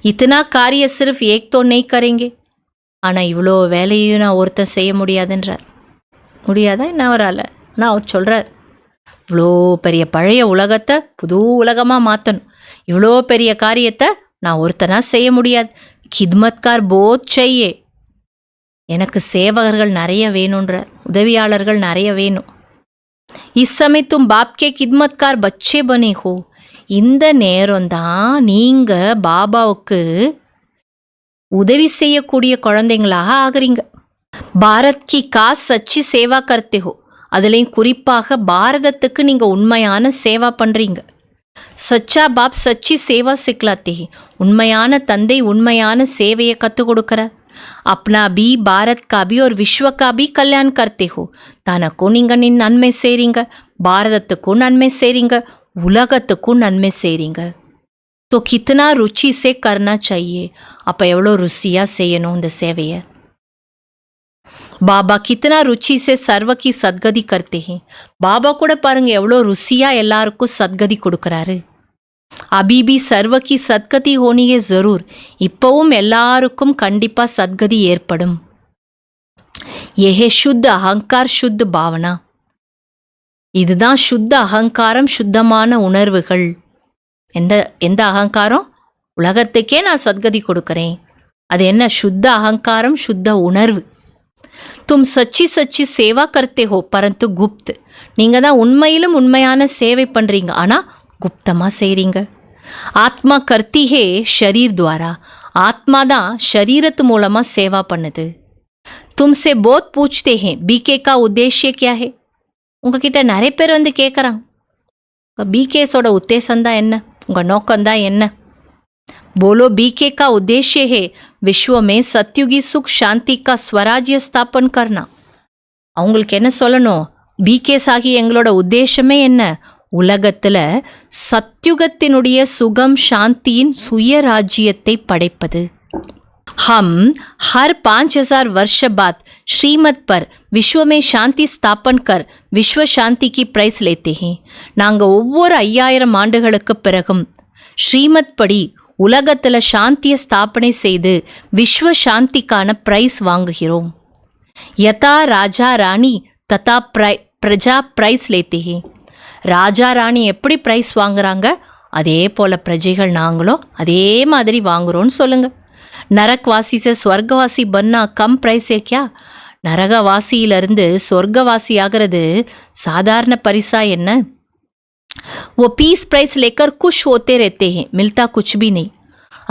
இத்தனா காரிய சிர்ஃப் ஏக் தோ நெய் கரேங்கே. ஆனால் இவ்வளோ வேலையும் நான் ஒருத்தன் செய்ய முடியாதுன்றார். முடியாதா என்ன அவரால்? ஆனால் அவர் சொல்கிறார், இவ்வளோ பெரிய பழைய உலகத்தை புது உலகமாக மாற்றணும், இவ்வளோ பெரிய காரியத்தை நான் ஒருத்தனா செய்ய முடியாது. கித்மத்கார் போத் செய்யே, எனக்கு சேவகர்கள் நிறைய வேணுன்ற, உதவியாளர்கள் நிறைய வேணும். இஸ் சமய தும் பாப்கே கித்மத்கார் பச்சே பனே ஹோ. இந்த நேரம்தான் நீங்கள் பாபாவுக்கு உதவி செய்யக்கூடிய குழந்தைங்களாக ஆகுறீங்க. பாரத் கி காஸ் சச்சி சேவா கர்த்தே ஹோ. அதுலேயும் குறிப்பாக பாரதத்துக்கு நீங்கள் உண்மையான சேவா பண்ணுறீங்க. சச்சா பாப் சச்சி சேவா சிக்லாத்தே. உண்மையான தந்தை உண்மையான சேவையை கற்றுக் கொடுக்குற. அப்னா பி பாரத் கா பி ஒரு விஸ்வ கா பி கல்யாண் கர்த்தே ஹோ. தனக்கும் நீங்கள் நன்மை செய்கிறீங்க, பாரதத்துக்கும் நன்மை செய்கிறீங்க, உலகத்துக்கும் நன்மை செய்கிறீங்க. तो कितना रुचि से करना चाहिए. அப்போ எவ்வளோ ருசியாக செய்யணும் இந்த சேவையை. பாபா கித்தனா ருச்சி से सर्व की सदगति करते हैं. பாபா கூட பாருங்க எவ்வளோ ருசியாக எல்லாருக்கும் சத்கதி கொடுக்குறாரு. अभी भी सर्व की सदगति होनी है जरूर. இப்பவும் எல்லாருக்கும் கண்டிப்பாக சத்கதி ஏற்படும். यह शुद्ध अहंकार शुद्ध भावना. இதுதான் சுத்த அகங்காரம், சுத்தமான உணர்வுகள். எந்த அகங்காரம்? உலகத்துக்கே நான் சத்கதி கொடுக்குறேன். அது என்ன? சுத்த அகங்காரம், சுத்த உணர்வு. தும் சச்சி சச்சி சேவா கர்த்தே ஹோ பரந்து குப்த். நீங்கள் தான் உண்மையிலும் உண்மையான சேவை பண்ணுறீங்க, ஆனால் குப்தமாக செய்கிறீங்க. ஆத்மா கர்த்தி ஹே ஷரீர் துவாரா. ஆத்மா தான் ஷரீரத்து மூலமாக சேவா பண்ணுது. தும்சே போத் பூச்தே ஹே பிகே கா உத்தேஷ்ய கியா ஹே. உங்ககிட்ட நிறைய பேர் வந்து கேட்குறாங்க, உங்கள் பிகேஸோட உத்தேசம்தான் என்ன, உங்கள் நோக்கம்தான் என்ன? बोलो बीके का उद्देश्य है विश्व में सत्युगी सुख शांति का स्वराज्य स्थापन करना. அவங்களுக்கு என்ன சொல்லணும்? பிகேஸ் ஆகி எங்களோட உத்தேசமே என்ன? உலகத்தில் சத்யுகத்தினுடைய சுகம் சாந்தியின் சுயராஜ்யத்தை படைப்பது. हम हर 5000 वर्ष बाद श्रीमत पर विश्व में शांति स्थापन कर विश्व शांति की प्राइस लेते हैं. நாங்கள் ஒவ்வொரு 5000 ஆண்டுகளுக்கு பிறகும் ஸ்ரீமத் படி உலகத்தில் சாந்தியை ஸ்தாபனை செய்து விஸ்வ சாந்திக்கான பிரைஸ் வாங்குகிறோம். யதா ராஜா ராணி ததா பிரஜா பிரைஸ் லேத்தே ஹே. ராஜா ராணி எப்படி பிரைஸ் வாங்குறாங்க, அதே போல் பிரஜைகள் நாங்களும் அதே மாதிரி வாங்குகிறோன்னு சொல்லுங்கள். நரக்வாசி से ஸ்வர்கவாசி பன்னா கம் பிரைஸே கியா. நரகவாசியிலிருந்து சொர்க்கவாசி ஆகிறது சாதாரண பரிசா என்ன? वो पीस प्राइस लेकर खुश होते रहते हैं, मिलता कुछ भी नहीं.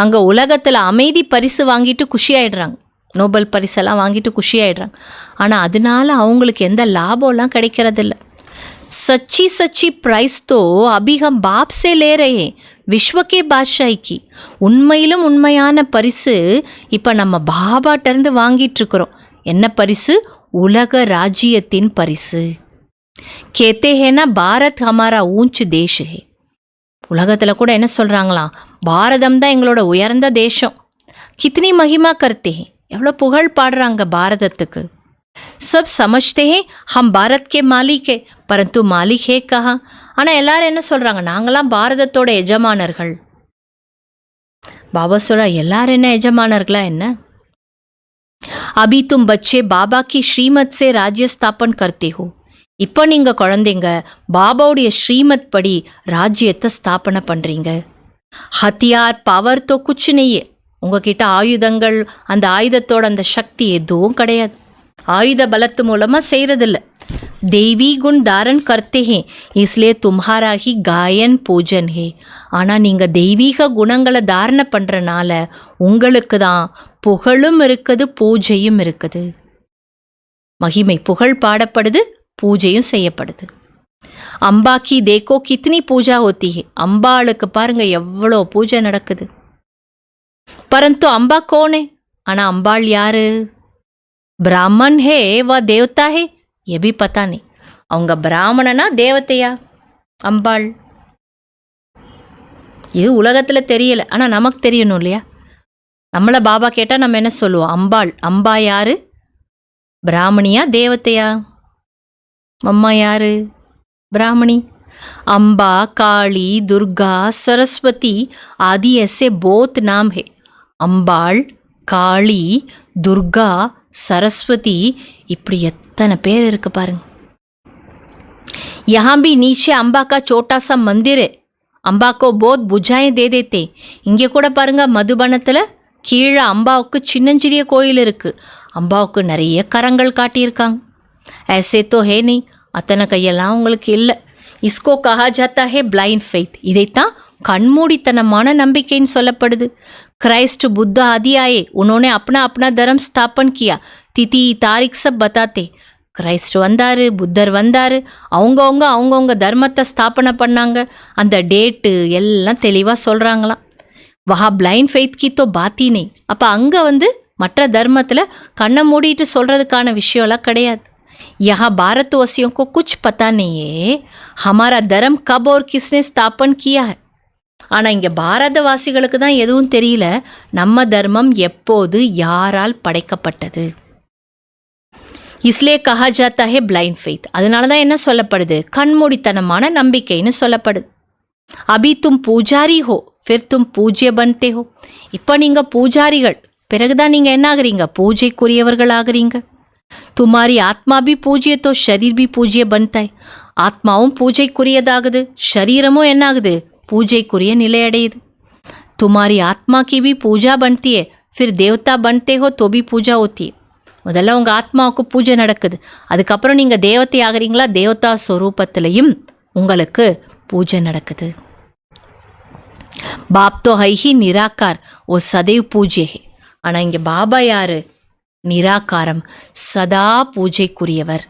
அங்கே உலகத்தில் அமைதி பரிசு வாங்கிட்டு குஷியாயிடுறாங்க, நோபல் பரிசெல்லாம் வாங்கிட்டு குஷியாயிடுறாங்க. ஆனால் அதனால அவங்களுக்கு எந்த லாபம்லாம் கிடைக்கிறதில்ல. सच्ची सच्ची प्राइस तो अभी हम बाप से ले रहे हैं, विश्व के बादशाही की. உண்மையிலும் உண்மையான பரிசு இப்போ நம்ம பாபாட்டிருந்து வாங்கிட்டுருக்குறோம். என்ன பரிசு? உலக ராஜ்யத்தின் பரிசு. कहते हैं ना भारत हमारा ऊंच देश है. உலகத்தில் கூட என்ன சொல்கிறாங்களாம்? பாரதம் தான் எங்களோட உயர்ந்த தேசம். கித்னி மகிமா கர்த்தே ஹே. எவ்வளோ புகழ் பாடுறாங்க பாரதத்துக்கு. सब समझते हैं हम भारत के मालिक है, परंतु मालिक है कहाँ? ஆனால் எல்லாரும் என்ன சொல்கிறாங்க? நாங்களாம் பாரதத்தோட எஜமானர்கள். பாபா சொல்கிறா, எல்லாரும் என்ன எஜமானர்களா என்ன? अभी तुम बच्चे बाबा की श्रीमत से राज्य स्थापन करते हो. இப்போ நீங்கள் குழந்தைங்க பாபாவுடைய ஸ்ரீமத் படி ராஜ்யத்தை ஸ்தாபனை பண்ணுறீங்க. ஹத்தியார் பவர் தோ குச் நெய்யே. உங்ககிட்ட ஆயுதங்கள், அந்த ஆயுதத்தோட அந்த சக்தி எதுவும் கிடையாது. ஆயுத பலத்து மூலமாக செய்கிறதில்ல. தெய்வீ குண் தாரன் கர்த்தே ஹே, இஸ்லே தும்ஹாரா ஹி காயன் பூஜன் ஹே. ஆனால் நீங்கள் தெய்வீக குணங்களை தாரணை பண்ணுறனால உங்களுக்கு தான் புகழும் இருக்குது, பூஜையும் இருக்குது. மகிமை புகழ் பாடப்படுது, பூஜையும் செய்யப்படுது. அம்பா கி தேக்கோ கித்னி பூஜா ஹோத்தி ஹே. அம்பாளுக்கு பாருங்க எவ்வளோ பூஜை நடக்குது. பரந்து அம்பா கோனே. ஆனால் அம்பாள் யாரு? பிராமன் ஹே வா தேவதா ஹே, எபி பத்தா நீ. அவங்க பிராமணனா தேவதையா அம்பாள்? இது உலகத்தில் தெரியல, ஆனால் நமக்கு தெரியணும் இல்லையா? நம்மளை பாபா கேட்டால் நம்ம என்ன சொல்லுவோம்? அம்பாள். அம்பா யாரு? பிராமணியா தேவதையா? அம்மா யாரு? பிராமணி. अम्बा, काली, दुर्गा, सरस्वती आदि ऐसे बहुत नाम है. अम्बाள், काली, दुर्गा, सरस्वती இப்படி எத்தனை பேர் இருக்கு பாருங்க. यहाँ भी नीचे अम्बा का छोटा सा मंदिर है. अम्बा को बहुत बुझाएं दे देते. இங்கே கூட பாருங்க மதுபனத்தில் கீழே அம்பாவுக்கு சின்னஞ்சிறிய கோயில் இருக்குது. அம்பாவுக்கு நிறைய கரங்கள் காட்டியிருக்காங்க. ऐसे तो है नहीं, அத்தனை கையெல்லாம் உங்களுக்கு இல்லை. इसको कहा जाता है ब्लाइंड फेथ. இதைத்தான் கண்மூடித்தனமான நம்பிக்கைன்னு சொல்லப்படுது. क्राइस्ट बुद्ध आदि आए, उन्होंने अपना अपना धर्म स्थापन किया. तिथि तारीख सब बताते. கிரைஸ்ட் வந்தார், புத்தர் வந்தார், அவங்கவுங்க தர்மத்தை ஸ்தாபனை பண்ணாங்க. அந்த டேட்டு எல்லாம் தெளிவாக சொல்கிறாங்களாம். வஹா பிளைண்ட் ஃபெய்த் கி தோ பாத்தி நெய். அப்போ அங்கே மற்ற தர்மத்தில் கண்ணை மூடிட்டு சொல்கிறதுக்கான விஷயம்லாம் கிடையாது. यहाँ भारतवासियों को कुछ पता नहीं है हमारा धर्म कब और किसने स्थापन किया है. ஆனால் இங்கே பாரதவாசிகளுக்கு தான் எதுவும் தெரியல, நம்ம தர்மம் எப்போது யாரால் படைக்கப்பட்டது. இஸ்லே கஹா ஜாத்தா ஹே பிளைண்ட் ஃபெய்த். அதனால தான் என்ன சொல்லப்படுது, கண்மூடித்தனமான நம்பிக்கைன்னு சொல்லப்படுது. அபி தும் பூஜாரி ஹோ ஃபிர் தும் பூஜ்ய பன்தே ஹோ. இப்போ நீங்கள் பூஜாரிகள், பிறகுதான் நீங்கள் என்ன ஆகுறீங்க, பூஜைக்குரியவர்கள் ஆகுறீங்க. துமாரி ஆத்மா பி பூஜ்ய தோ ஷரீர் பி பூஜ்ய பன்தாய். ஆத்மாவும் பூஜைக்குரியதாகுது, ஷரீரமும் என்ன ஆகுது, பூஜைக்குரிய நிலையடையுது. துமாரி ஆத்மா கி பி பூஜா பன்த்தியே ஃபிர் தேவதா பன்தே ஹோ தோ பி பூஜா ஹோத்தியே. முதல்ல உங்கள் ஆத்மாவுக்கு பூஜை நடக்குது, அதுக்கப்புறம் நீங்கள் தேவத்தை ஆகிறீங்களா, தேவதா ஸ்வரூபத்திலையும் உங்களுக்கு பூஜை நடக்குது. பாப் தோ ஹை ஹி நிராகார் ஓ சதைவ் பூஜ்ய ஹே. ஆனால் இங்கே பாபா யாரு, நிராகாரம், சதா பூஜைக்குரியவர்.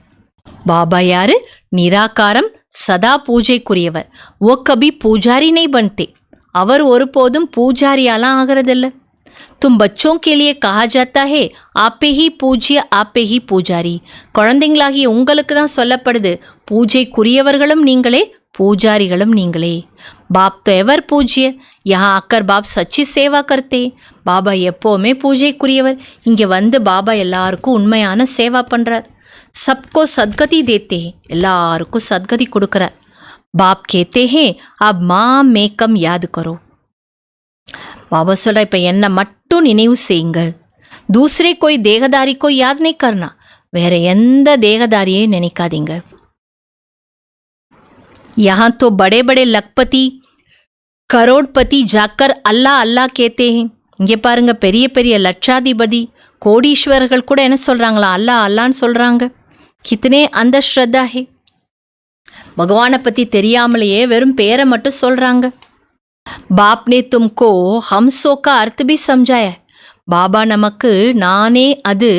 பாபா யாரு, நிராகாரம், சதா பூஜைக்குரியவர். ஓ கபி பூஜாரி நை பன்தே. அவர் ஒருபோதும் பூஜாரியாலாம் ஆகிறதில்ல. तुम बच्चों के लिए कहा जाता है आपे ही पूज्य आपे ही பூஜாரி. குழந்தைங்களாகிய உங்களுக்கு தான் சொல்லப்படுது, பூஜைக்குரியவர்களும் நீங்களே பூஜாரிகளும் நீங்களே. பாப் तो எவர் பூஜ்ய, யஹா ஆக்கர் பாப் சச்சி சேவா கர்த்தே. பாபா எப்போவுமே பூஜைக்குரியவர், இங்கே வந்து பாபா எல்லாருக்கும் உண்மையான சேவா பண்ணுறார். சப்கோ சத்கதி தேத்தே, எல்லாருக்கும் சத்கதி கொடுக்குறார். பாப் கேத்தே ஹே அப் மா மேக்கம் யாது கரோ. பாபா சொல்ற, இப்போ என்னை மட்டும் நினைவு செய்யுங்க, தூசரே கோய் தேகதாரிக்கோ யாத் நை கர்னா. வேற எந்த தேகதாரியையும் நினைக்காதீங்க. யஹா தோ படே படே லக்பதி கரோட்பதி ஜாக்கர் அல்லா அல்லா கேத்தே ஹே. இங்கே பாருங்க, பெரிய பெரிய லட்சாதிபதி கோடீஸ்வரர்கள் கூட என்ன சொல்றாங்களா, அல்லா அல்லான்னு சொல்றாங்க. கித்தனே அந்த ஸ்ரத்தா ஹே. பகவானை பற்றி தெரியாமலேயே வெறும் பேரை மட்டும் சொல்றாங்க. பாப் நே தும்கோ ஹம்சோ கா அர்த்த பி சம்ஜாய. பாபா நமக்கு நானே அது,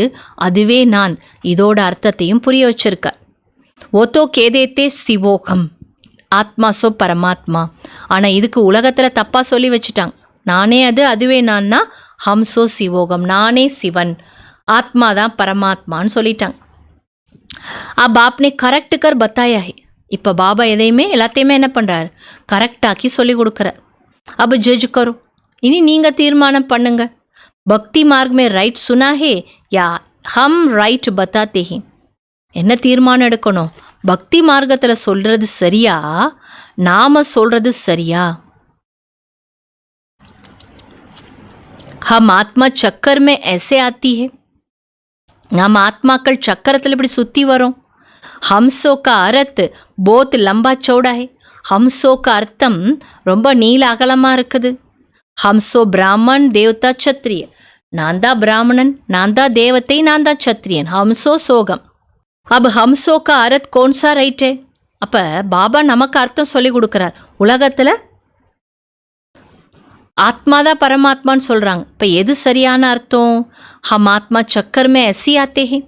அதுவே நான், இதோட அர்த்தத்தையும் புரிய வச்சிருக்க. ஓத்தோ கேதேத்தே சிவோகம், ஆத்மா சோ பரமாத்மா. ஆனால் இதுக்கு உலகத்தில் தப்பாக சொல்லி வச்சுட்டாங்க. நானே அது, அதுவே நான்னா ஹம்சோ சிவோகம், நானே சிவன், ஆத்மா தான் பரமாத்மான்னு சொல்லிட்டாங்க. अब आपने கரெக்ட் கர் பத்தாயா ஹே. இப்போ பாபா எதையுமே எல்லாத்தையுமே என்ன பண்ணுறாரு, கரெக்டாக்கி சொல்லி கொடுக்குறார். अब जज करो, இனி நீங்கள் தீர்மானம் பண்ணுங்க. பக்தி மார்க் மே ரைட் சுனா ஹே யா ஹம் ரைட் பத்தாத்தே ஹே. என்ன தீர்மானம் எடுக்கணும், பக்தி மார்க்கத்தில் சொல்கிறது சரியா, நாம சொல்கிறது சரியா. हम आत्मा चक्कर में ऐसे आती है. நாம் ஆத்மாக்கள் சக்கரத்தில் இப்படி சுற்றி வரோம். ஹம்சோ கா அர்த் போத் லம்பா சௌடா ஹே. ஹம்சோ கா அர்த்தம் ரொம்ப நீள அகலமாக இருக்குது. ஹம்சோ பிராமன் தேவதா சத்திரிய. நான் தான் பிராமணன், நான் தான் தேவத்தை, நான் தான் சத்திரியன். ஹம்சோ சோகம். அப் ஹம்சோ கா அர்த் கோன்சா ரைட்டே. அப்போ பாபா நமக்கு அர்த்தம் சொல்லி கொடுக்குறார். உலகத்தில் ஆத்மா தான் பரமாத்மான்னு சொல்கிறாங்க. இப்போ எது சரியான அர்த்தம், ஹம் ஆத்மா சக்கர் மே ऐसी आते हैं.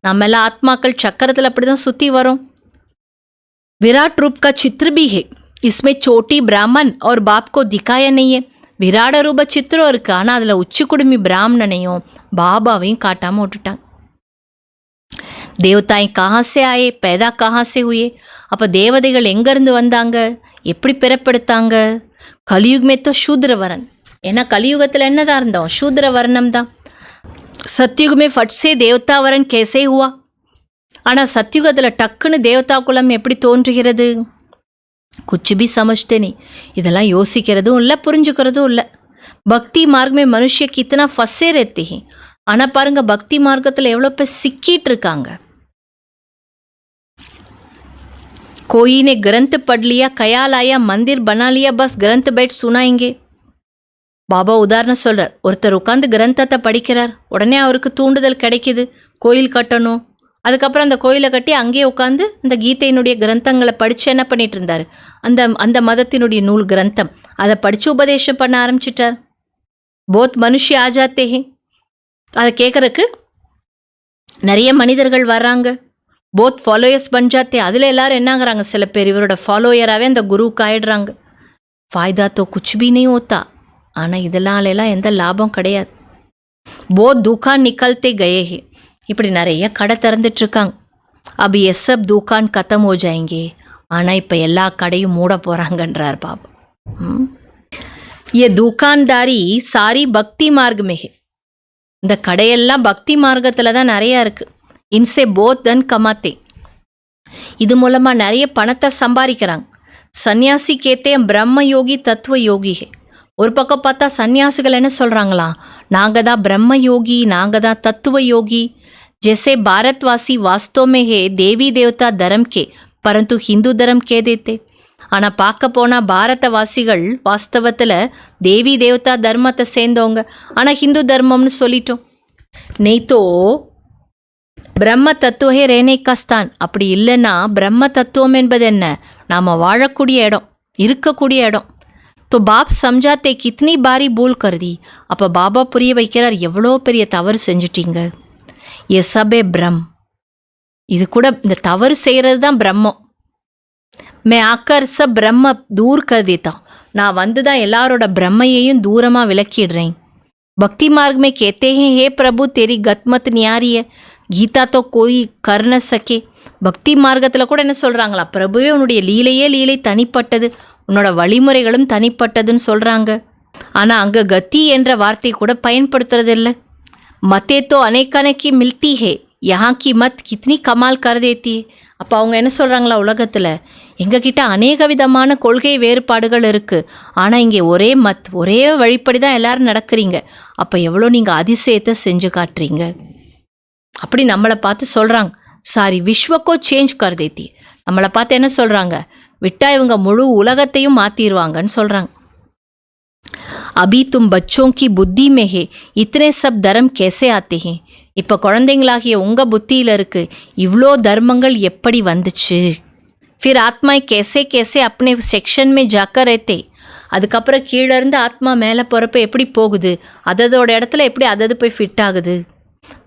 நம்ம எல்லாம் ஆத்மாக்கள் சக்கரத்தில் அப்படி தான் சுற்றி வரோம். विराट रूप का चित्र भी है, इसमें छोटी ब्राह्मण और बाप को दिखाया नहीं है. விராட ரூப சித்திரம் இருக்குது, ஆனால் அதில் உச்சி குடுமி பிராமணனையும் பாபாவையும் காட்டாமல் விட்டுட்டாங்க. தேவதாய் கஹா சே ஆயே பேதா கஹா சே ஹுயே. அப்போ தேவதைகள் எங்கேருந்து வந்தாங்க, எப்படி பிறப்படுத்தாங்க. கலியுகமே தோ சூத்ரவரன். ஏன்னா கலியுகத்தில் என்னதான் இருந்தோம், சூத்ரவர்ணம் தான். சத்யுகமே ஃபட்ஸே தேவதாவரன் கேசே ஹுவா. ஆனால் சத்யுகத்தில் டக்குன்னு தேவதா குலம் எப்படி தோன்றுகிறது, குச்சு பி சமஜ்தே நீ. இதெல்லாம் யோசிக்கிறதும் இல்லை, புரிஞ்சுக்கிறதும் இல்லை. பக்தி மார்க் மே மனுஷ கித்தனா ஃபஸ்ஸே ரேத்தே ஹே. ஆனால் பாருங்க, பக்தி மார்க்கத்தில் எவ்வளோ பேர் சிக்கிட்டு இருக்காங்க. कोई ने ग्रंथ पढ़ लिया, ख्याल आया, मंदिर बना लिया, बस ग्रंथ बैठ सुनाएंगे. பாபா உதாரணம் சொல்கிறார். ஒருத்தர் உட்காந்து கிரந்தத்தை படிக்கிறார், உடனே அவருக்கு தூண்டுதல் கிடைக்கிது, கோயில் கட்டணும். அதுக்கப்புறம் அந்த கோயிலை கட்டி அங்கேயே உட்காந்து அந்த கீதையினுடைய கிரந்தங்களை படித்து என்ன பண்ணிட்டு இருந்தார், அந்த மதத்தினுடைய நூல் கிரந்தம் அதை படித்து உபதேசம் பண்ண ஆரம்பிச்சிட்டார். போத் மனுஷி ஆஜாத்தே ஹே. அதை கேட்குறக்கு நிறைய மனிதர்கள் வர்றாங்க. போத் ஃபாலோயர்ஸ் பஞ்சாத்தே. அதில் எல்லாரும் என்ன ஆகுறாங்க, சில பேர் இவரோட ஃபாலோயராகவே அந்த குருவுக்கு ஆயிடுறாங்க. ஃபாய்தா தோ குச் பி நீ ஓத்தா. ஆனால் இதனாலெல்லாம் எந்த லாபம் கிடையாது. போத் துக்கான் நிக்கல்தே கயே ஹே. இப்படி நிறைய கடை திறந்துட்டுருக்காங்க. अब ये सब दुकान खत्म हो जाएंगे. ஆனால் இப்போ எல்லா கடையும் மூட போகிறாங்கன்றார் பாபா. ये दुकानदारी सारी பக்தி மார்க் में है. இந்த கடையெல்லாம் பக்தி மார்க்கத்தில் தான் நிறையா இருக்குது. இன்சே போத் தன் கமாத்தே. இது மூலமாக நிறைய பணத்தை சம்பாதிக்கிறாங்க. சன்னியாசி கேத்தே பிரம்ம யோகி தத்துவ யோகி ஹே. ஒரு பக்கம் பார்த்தா சன்னியாசிகள் என்ன சொல்கிறாங்களா, நாங்கள் தான் பிரம்ம யோகி, நாங்கள் தான் தத்துவ யோகி. जैसे भारतवासी वास्तव में है देवी देवता धर्म के परंतु हिंदू धर्म कह देते. ஆனால் பார்க்க போனால் பாரதவாசிகள் வாஸ்தவத்தில் தேவி தேவதா தர்மத்தை சேர்ந்தவங்க, ஆனால் ஹிந்து தர்மம்னு சொல்லிட்டோம். நெய்த்தோ பிரம்ம தத்துவே ரேனேகாஸ்தான். அப்படி இல்லைன்னா பிரம்ம தத்துவம் என்பது என்ன, நாம் வாழக்கூடிய இடம், இருக்கக்கூடிய இடம். तो बाप समझाते कितनी बारी भूल कर दी. அப்போ பாபா புரிய வைக்கிறார், எவ்வளோ பெரிய தவறு செஞ்சிட்டீங்க. ये सब है ब्रह्म. இது கூட இந்த தவறு செய்கிறது தான் பிரம்மம். मैं आकर सब ब्रह्म दूर कर देता. நான் வந்து தான் எல்லாரோட பிரம்மையையும் தூரமாக விலக்கிடுறேன். भक्ति मार्ग में कहते हैं हे प्रभु तेरी गतमत न्यारी है गीता तो कोई कर न सके. பக்தி மார்க்கத்தில் கூட என்ன சொல்கிறாங்களா, பிரபுவே உன்னுடைய லீலையே லீலை தனிப்பட்டது, உன்னோட வழிமுறைகளும் தனிப்பட்டதுன்னு சொல்கிறாங்க. ஆனால் அங்கே கத்தி என்ற வார்த்தை கூட பயன்படுத்துறதில்லை. மத்தே தோ அநேக்கி மில்தி ஹே யஹா கி மத் கித்னி கமால் கர் தேத்தி. அப்போ அவங்க என்ன சொல்கிறாங்களா, உலகத்தில் எங்ககிட்ட அநேக விதமான கொள்கை வேறுபாடுகள் இருக்குது, ஆனால் இங்கே ஒரே மத், ஒரே வழிப்படி தான் எல்லோரும் நடக்கிறீங்க. அப்போ எவ்வளோ நீங்கள் அதிசயத்தை செஞ்சு காட்டுறீங்க. அப்படி நம்மளை பார்த்து சொல்கிறாங்க. சாரி விஸ்வக்கோ சேஞ்ச் கர் தேத்தி. நம்மளை பார்த்து என்ன சொல்கிறாங்க, விட்டா இவங்க முழு உலகத்தையும் மாற்றிடுவாங்கன்னு சொல்கிறாங்க. अभी तुम बच्चों की बुद्धि में है इतने सब धर्म कैसे आते हैं. இப்போ குழந்தைங்களாகிய உங்கள் புத்தியில் இருக்குது இவ்வளோ தர்மங்கள் எப்படி வந்துச்சு. फिर आत्माएं कैसे कैसे अपने सेक्शन में जाकर रहते. அதுக்கப்புறம் கீழேருந்து ஆத்மா மேலே போகிறப்ப எப்படி போகுது, அதோட இடத்துல எப்படி அதது போய் ஃபிட் ஆகுது.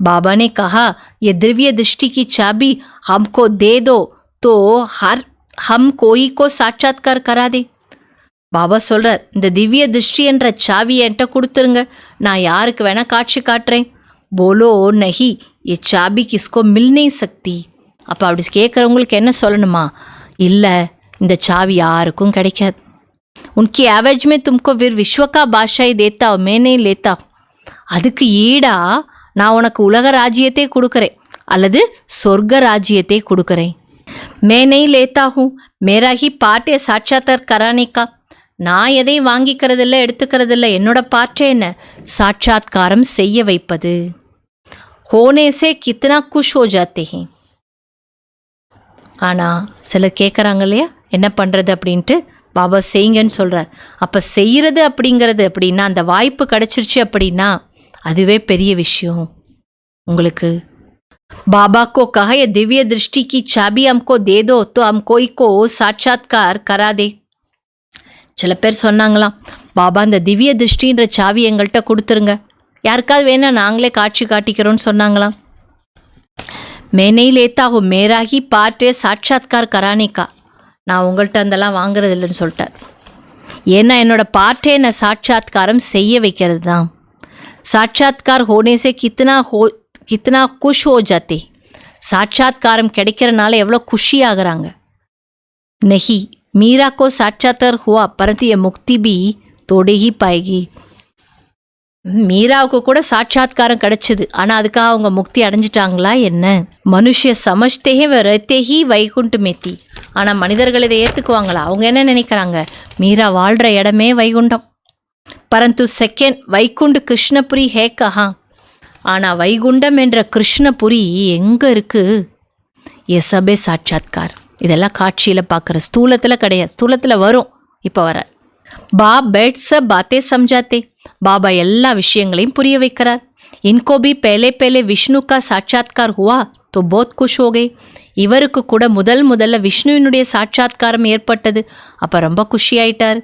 बाबा ने कहा ये दिव्य दृष्टि की चाबी हमको दे दो तो हम कोई को साक्षात्कार करा दे. பாபா சொல்கிறார், இந்த திவ்ய திருஷ்டி என்ற சாவி என்கிட்ட கொடுத்துருங்க, நான் யாருக்கு வேணால் காட்சி காட்டுறேன். போலோ நஹி ஏ சாபி கிஸ்கோ மில் நஹி சக்தி. அப்போ அப்படி கேட்குறவங்களுக்கு என்ன சொல்லணுமா, இல்லை இந்த சாவி யாருக்கும் கிடைக்காது. உன்கி ஆவேஜ் மே தும்கோ फिर विश्व का बादशाही देता हूँ मैं नहीं लेता हूँ. அதுக்கு ஈடா நான் உனக்கு உலக ராஜ்யத்தை கொடுக்குறேன் அல்லது சொர்க்க ராஜ்யத்தை கொடுக்குறேன். मैं नहीं लेता हूँ मेरा ही पार्ट है साक्षात्कार कराने का. நான் எதையும் வாங்கிக்கிறதில்ல எடுத்துக்கிறதில்ல, என்னோட பாட்டே என்ன, சாட்சாத்காரம் செய்ய வைப்பது. होने से कितना खुश हो जाते हैं. ஆனால் சிலர் கேட்குறாங்க இல்லையா, என்ன பண்ணுறது அப்படின்ட்டு. பாபா செய்யுங்கன்னு சொல்கிறார். அப்போ செய்கிறது அப்படிங்கிறது அப்படின்னா, அந்த வாய்ப்பு கிடச்சிருச்சு அப்படின்னா அதுவே பெரிய விஷயம் உங்களுக்கு. बाबा को कहा ये दिव्य दृष्टि की चाबी हमको दे दो तो हम कोई को साक्षात्कार करा दे. சில பேர் சொன்னாங்களாம், பாபா இந்த திவ்ய திருஷ்டின்ற சாவி எங்கள்கிட்ட கொடுத்துருங்க, யாருக்காவது வேணா நாங்களே காட்சி காட்டிக்கிறோன்னு சொன்னாங்களாம். மேனே லேத்தா ஹோ மேரா ஹி பாட்டே சாட்சாத்கார் கரானேக்கா. நான் உங்கள்கிட்ட அதெல்லாம் வாங்குறது இல்லைன்னு சொல்லிட்டேன். ஏன்னா என்னோட பாட்டே நான் சாட்சாத்காரம் செய்ய வைக்கிறது தான். சாட்சாத்கார் ஹோனேசே கித்தனா குஷ் ஹோ ஜாத்தே. சாட்சாத்காரம் கிடைக்கிறனால எவ்வளோ குஷி ஆகுறாங்க. நஹி मीरा को साक्षात्कार हुआ परंतु ये मुक्ति भी तोड़े ही पाएगी. மீராவுக்கு கூட சாட்சாத்காரம் கிடைச்சது, ஆனால் அதுக்காக அவங்க முக்தி அடைஞ்சிட்டாங்களா என்ன. மனுஷ சமஜ்தே ஹே ரஹ்தே ஹி வைகுண்ட் மேத்தி. ஆனால் மனிதர்கள் இதை ஏற்றுக்குவாங்களா, அவங்க என்ன நினைக்கிறாங்க, மீரா வாழ்கிற இடமே வைகுண்டம். பரந்து செகண்ட் வைகுண்ட் கிருஷ்ணபுரி ஹே கஹா. ஆனால் வைகுண்டம் என்ற கிருஷ்ணபுரி எங்கே இருக்குது. ये सब है சாட்சாத்கார். இதெல்லாம் காட்சியில் பார்க்குற, ஸ்தூலத்தில் கிடையாது. ஸ்தூலத்தில் வரும், இப்போ வர. பாப் बैठ सब बातें समझाते. பாபா எல்லா விஷயங்களையும் புரிய வைக்கிறார். इनको भी पहले पहले विष्णु का साक्षात्कार हुआ तो बहुत खुश हो गए. இவருக்கு கூட முதல்ல விஷ்ணுவினுடைய சாட்சாத்காரம் ஏற்பட்டது, அப்போ ரொம்ப குஷி ஆயிட்டார்.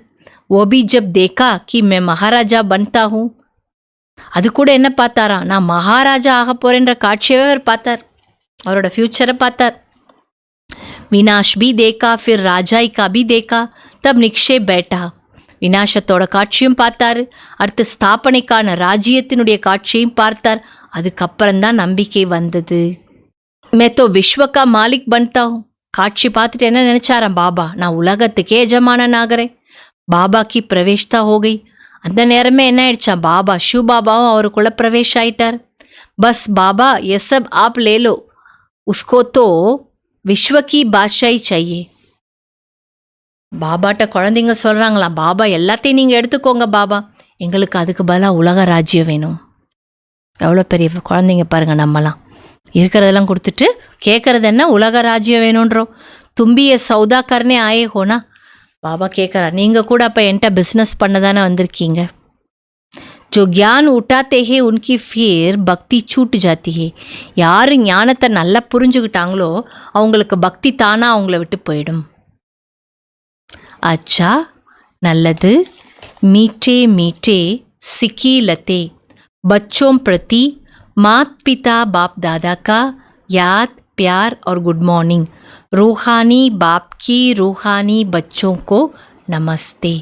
वो भी जब देखा कि मैं महाराजा बनता हूँ. அது கூட என்ன பார்த்தாரா, நான் மகாராஜா ஆக போகிறேன்ற காட்சியவே அவர் பார்த்தார், அவரோட ஃப்யூச்சரை பார்த்தார். विनाश भी देखा फिर राजाई का भी देखा तब निक्षेप बैठा. விநாசத்தோட காட்சியும் பார்த்தார், அடுத்து ஸ்தாபனைக்கான ராஜ்யத்தினுடைய காட்சியும் பார்த்தார். அதுக்கப்புறம்தான் நம்பிக்கை வந்தது. मैं तो विश्व का मालिक बनता हूँ. காட்சி பார்த்துட்டு என்ன நினச்சாராம் பாபா, நான் உலகத்துக்கே எஜமானன் ஆகிறேன். பாபா கி பிரவேஷ்தா ஹோ கை. அந்த நேரமே என்ன ஆயிடுச்சா, பாபா ஷிவ் பாபாவும் அவருக்குள்ள பிரவேஷ் ஆயிட்டார். பஸ் பாபா ये सब आप ले लो, उसको तो विश्व की बादशाही चाहिए. பாபாட்ட குழந்தைங்க சொல்கிறாங்களாம், பாபா எல்லாத்தையும் நீங்கள் எடுத்துக்கோங்க பாபா, எங்களுக்கு அதுக்கு பதிலாக உலக ராஜ்யம் வேணும். எவ்வளோ பெரிய குழந்தைங்க பாருங்கள், நம்மலாம் இருக்கிறதெல்லாம் கொடுத்துட்டு கேட்குறது என்ன, உலக ராஜ்யம் வேணுன்றோம். தும்பிய சௌதா கர்னே ஆயே ஹோனா. பாபா கேட்குறா, நீங்கள் கூட அப்போ என்கிட்ட பிஸ்னஸ் பண்ண தானே வந்திருக்கீங்க. जो ज्ञान उठाते हैं उनकी फिर பக்தி छूट जाती है. யார் ஞானத்தை நல்லா புரிஞ்சுக்கிட்டாங்களோ அவங்களுக்கு பக்தி தானாக அவங்கள விட்டு போயிடும். अच्छा நல்லது. मीठे मीठे सिकी लते बच्चों प्रति मात पिता बाप दादा का याद प्यार और गुड मॉर्निंग. रूहानी बाप की रूहानी बच्चों को नमस्ते.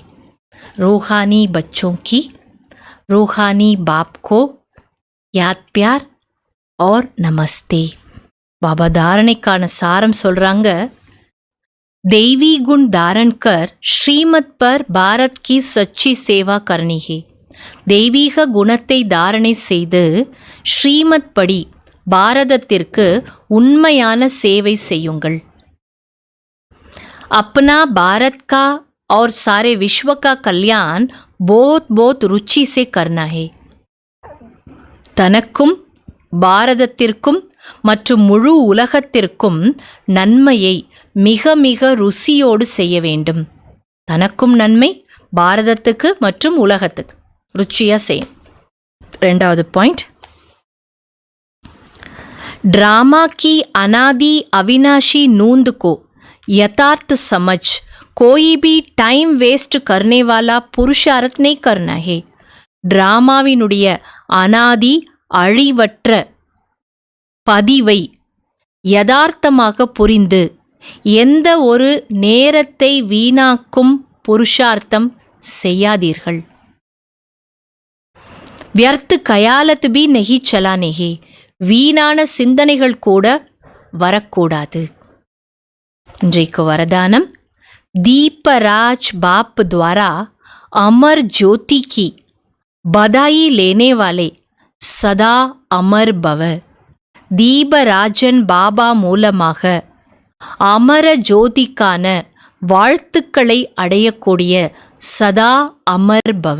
रूहानी बच्चों की रूहानी बाप को याद प्यार और नमस्ते. बाबा धारणेக்கான சாரம் சொல்கிறாங்க, देवी गुण धारण कर श्रीमत पर भारत की सच्ची सेवा करनी है. தெய்வீக குணத்தை தாரணை செய்து ஸ்ரீமத் படி பாரதத்திற்கு உண்மையான சேவை செய்யுங்கள். अपना भारत का और सारे विश्व का कल्याण बहुत बहुत रुचि से करना है. தனக்கும் பாரதத்திற்கும் மற்றும் முழு உலகத்திற்கும் நன்மையை மிக மிக ருசியோடு செய்ய வேண்டும். தனக்கும் நன்மை, பாரதத்துக்கு மற்றும் உலகத்துக்கு ருச்சியாக செய்யும். 2வது பாயிண்ட், ड्रामा की अनादि अविनाशी नूंद को यथार्थ समझ कोई भी टाइम वेस्ट करने वाला पुरुषार्थ नहीं करना है. டிராமாவினுடைய அனாதி அழிவற்ற பதிவை யதார்த்தமாக புரிந்து எந்த ஒரு நேரத்தை வீணாக்கும் புருஷார்த்தம் செய்யாதீர்கள். व्यर्थ कयालत भी नहीं चलाने है. வீணான சிந்தனைகள் கூட வரக்கூடாது. இன்றைக்கு வரதானம், दीपराज बाप द्वारा अमर ज्योति की बधाई लेने वाले सदा अमर भव. தீபராஜன் பாபா மூலமாக அமர ஜோதிக்கான வாழ்த்துக்களை அடையக்கூடிய சதா அமர் பவ.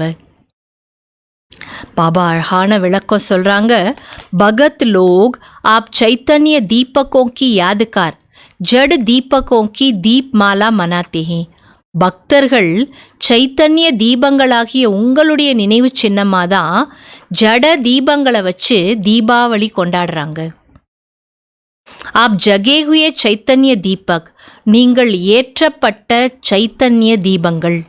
பாபா அழகான விளக்கம் சொல்றாங்க, भगत लोग आप चैतन्य दीपकों की यादकार जड़ दीपकों की दीपमाला मनाते हैं. பக்தர்கள் சைத்தன்ய தீபங்களாகிய உங்களுடைய நினைவு சின்னமாக தான் ஜட தீபங்களை வச்சு தீபாவளி கொண்டாடுறாங்க. ஆப் ஜகே ஹுயே சைத்தன்ய தீபக், நீங்கள் ஏற்றப்பட்ட சைத்தன்ய தீபங்கள்.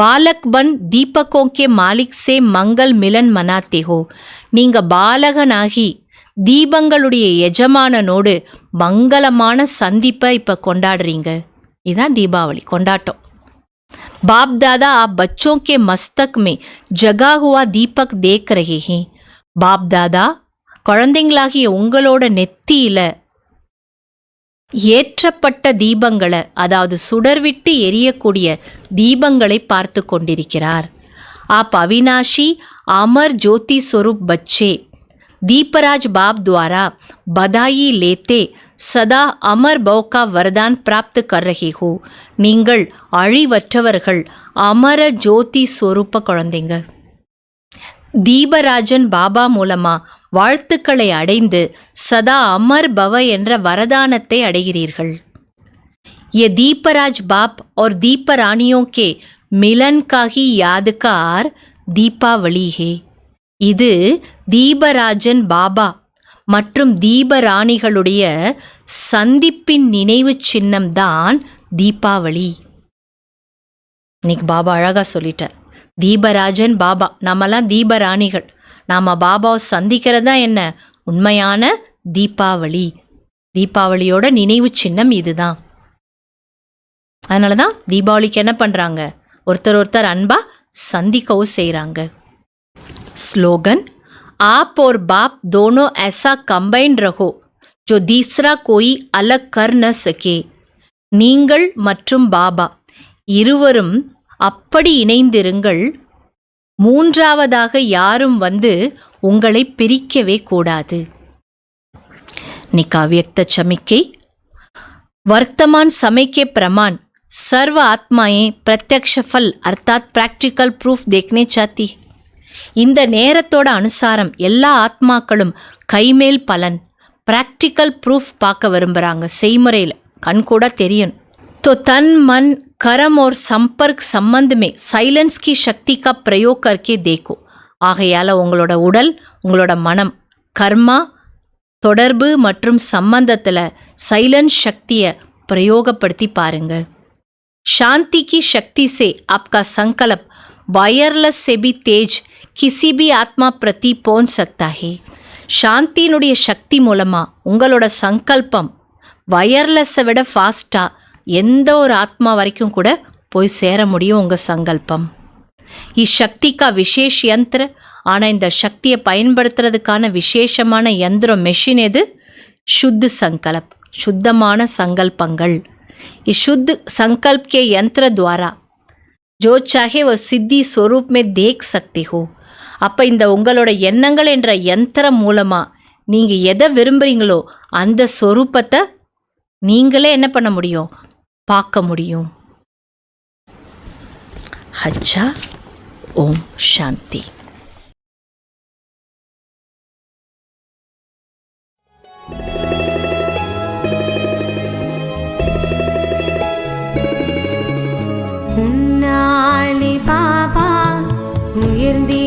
பாலக் பன் தீபகோं के मालिक से मंगल मिलन मनाते हो. நீங்க பாலகனாகி தீபங்களுடைய எஜமானனோடு மங்களமான சந்திப்பை இப்போ கொண்டாடுறீங்க. இதுதான் தீபாவளி கொண்டாட்டம். बाप दादा आप बच्चों के मस्तक में जगा हुआ दीपक देख रहे हैं. बाप दादा குழந்தைங்களாகிய உங்களோட நெத்தியில ஏற்றப்பட்ட தீபங்களை, அதாவது சுடர்விட்டு எரியக்கூடிய தீபங்களை பார்த்து கொண்டிருக்கிறார். आप अविनाशी अमर ज्योति स्वरूप बच्चे दीपराज बाप द्वारा बधाई लेते सदा अमर भव का वरदान प्राप्त कर रहे हो. நீங்கள் அழிவற்றவர்கள், அமர ஜோதி ஸ்வரூப குழந்தைங்க. தீபராஜன் பாபா மூலமா வாழ்த்துக்களை அடைந்து சதா அமர் பவ என்ற வரதானத்தை அடைகிறீர்கள். ये दीपराज बाप और दीपरानियों के मिलन का ही यादगार दीपावली है. இது தீபராஜன் பாபா மற்றும் தீபராணிகளுடைய சந்திப்பின் நினைவு சின்னம்தான் தீபாவளி. இன்னைக்கு பாபா அழகாக சொல்லிட்டார், தீபராஜன் பாபா, நாமெல்லாம் தீபராணிகள். நாம் பாபாவை சந்திக்கிறது தான் என்ன உண்மையான தீபாவளி. தீபாவளியோட நினைவு சின்னம் இதுதான். அதனால தான் தீபாவளிக்கு என்ன பண்ணுறாங்க, ஒருத்தர் ஒருத்தர் அன்பாக சந்திக்கவும் செய்கிறாங்க. स्लोगन, आप और बाप दोनों ऐसा कंबाइंड रहो जो तीसरा कोई अलग कर न सके. நீங்கள் மற்றும் பாபா இருவரும் அப்படி இணைந்திருங்கள். மூன்றாவதாக யாரும் வந்து உங்களை பிரிக்கவே கூடாது. निकाव्यक्त चमिके वर्तमान समय के प्रमाण सर्व आत्माएं प्रत्यक्ष फल अर्थात प्रैक्टिकल प्रूफ देखने चाहती. இந்த நேரத்தோட அனுசாரம் எல்லா ஆத்மாக்களும் கைமேல் பலன் ப்ராக்டிக்கல் ப்ரூஃப் பார்க்க விரும்புகிறாங்க. செய்முறையில் கண்கூட தெரியும். तो तन मन कर्म और संपर्क संबंध में साइलेंस की शक्ति का प्रयोग करके देखो. ஆகையால் உங்களோட உடல், உங்களோட மனம், கர்மா, தொடர்பு மற்றும் சம்பந்தத்தில் சைலன்ஸ் சக்தியை பிரயோகப்படுத்தி பாருங்க. शांति की शक्ति से आपका संकल्प वायरलेस से भी तेज किसी भी आत्मा प्रति पहुंच सकता है. சாந்தியினுடைய சக்தி மூலமாக உங்களோட சங்கல்பம் வயர்லெஸ்ஸை விட ஃபாஸ்ட்டாக எந்த ஒரு ஆத்மா வரைக்கும் கூட போய் சேர முடியும். உங்கள் சங்கல்பம் இச்சக்திக்கா விசேஷ யந்திர. ஆனால் இந்த சக்தியை பயன்படுத்துறதுக்கான விசேஷமான யந்திரம் மெஷின் எது? शुद्ध संकल्प, शुद्धமான சங்கல்பங்கள். इस शुद्ध संकल्प के यंत्र द्वारा जो चाहे वो सिद्धि स्वरूप में देख सकते हो. அப்போ இந்த உங்களோட எண்ணங்கள் என்ற யந்திரம் மூலமாக நீங்கள் எதை விரும்புகிறீங்களோ அந்த ஸ்வரூபத்தை நீங்களே என்ன பண்ண முடியும்? பார்க்க முடியும். अच्छा, ओम शांति. உன்னாலே பாபா உயர்ந்தே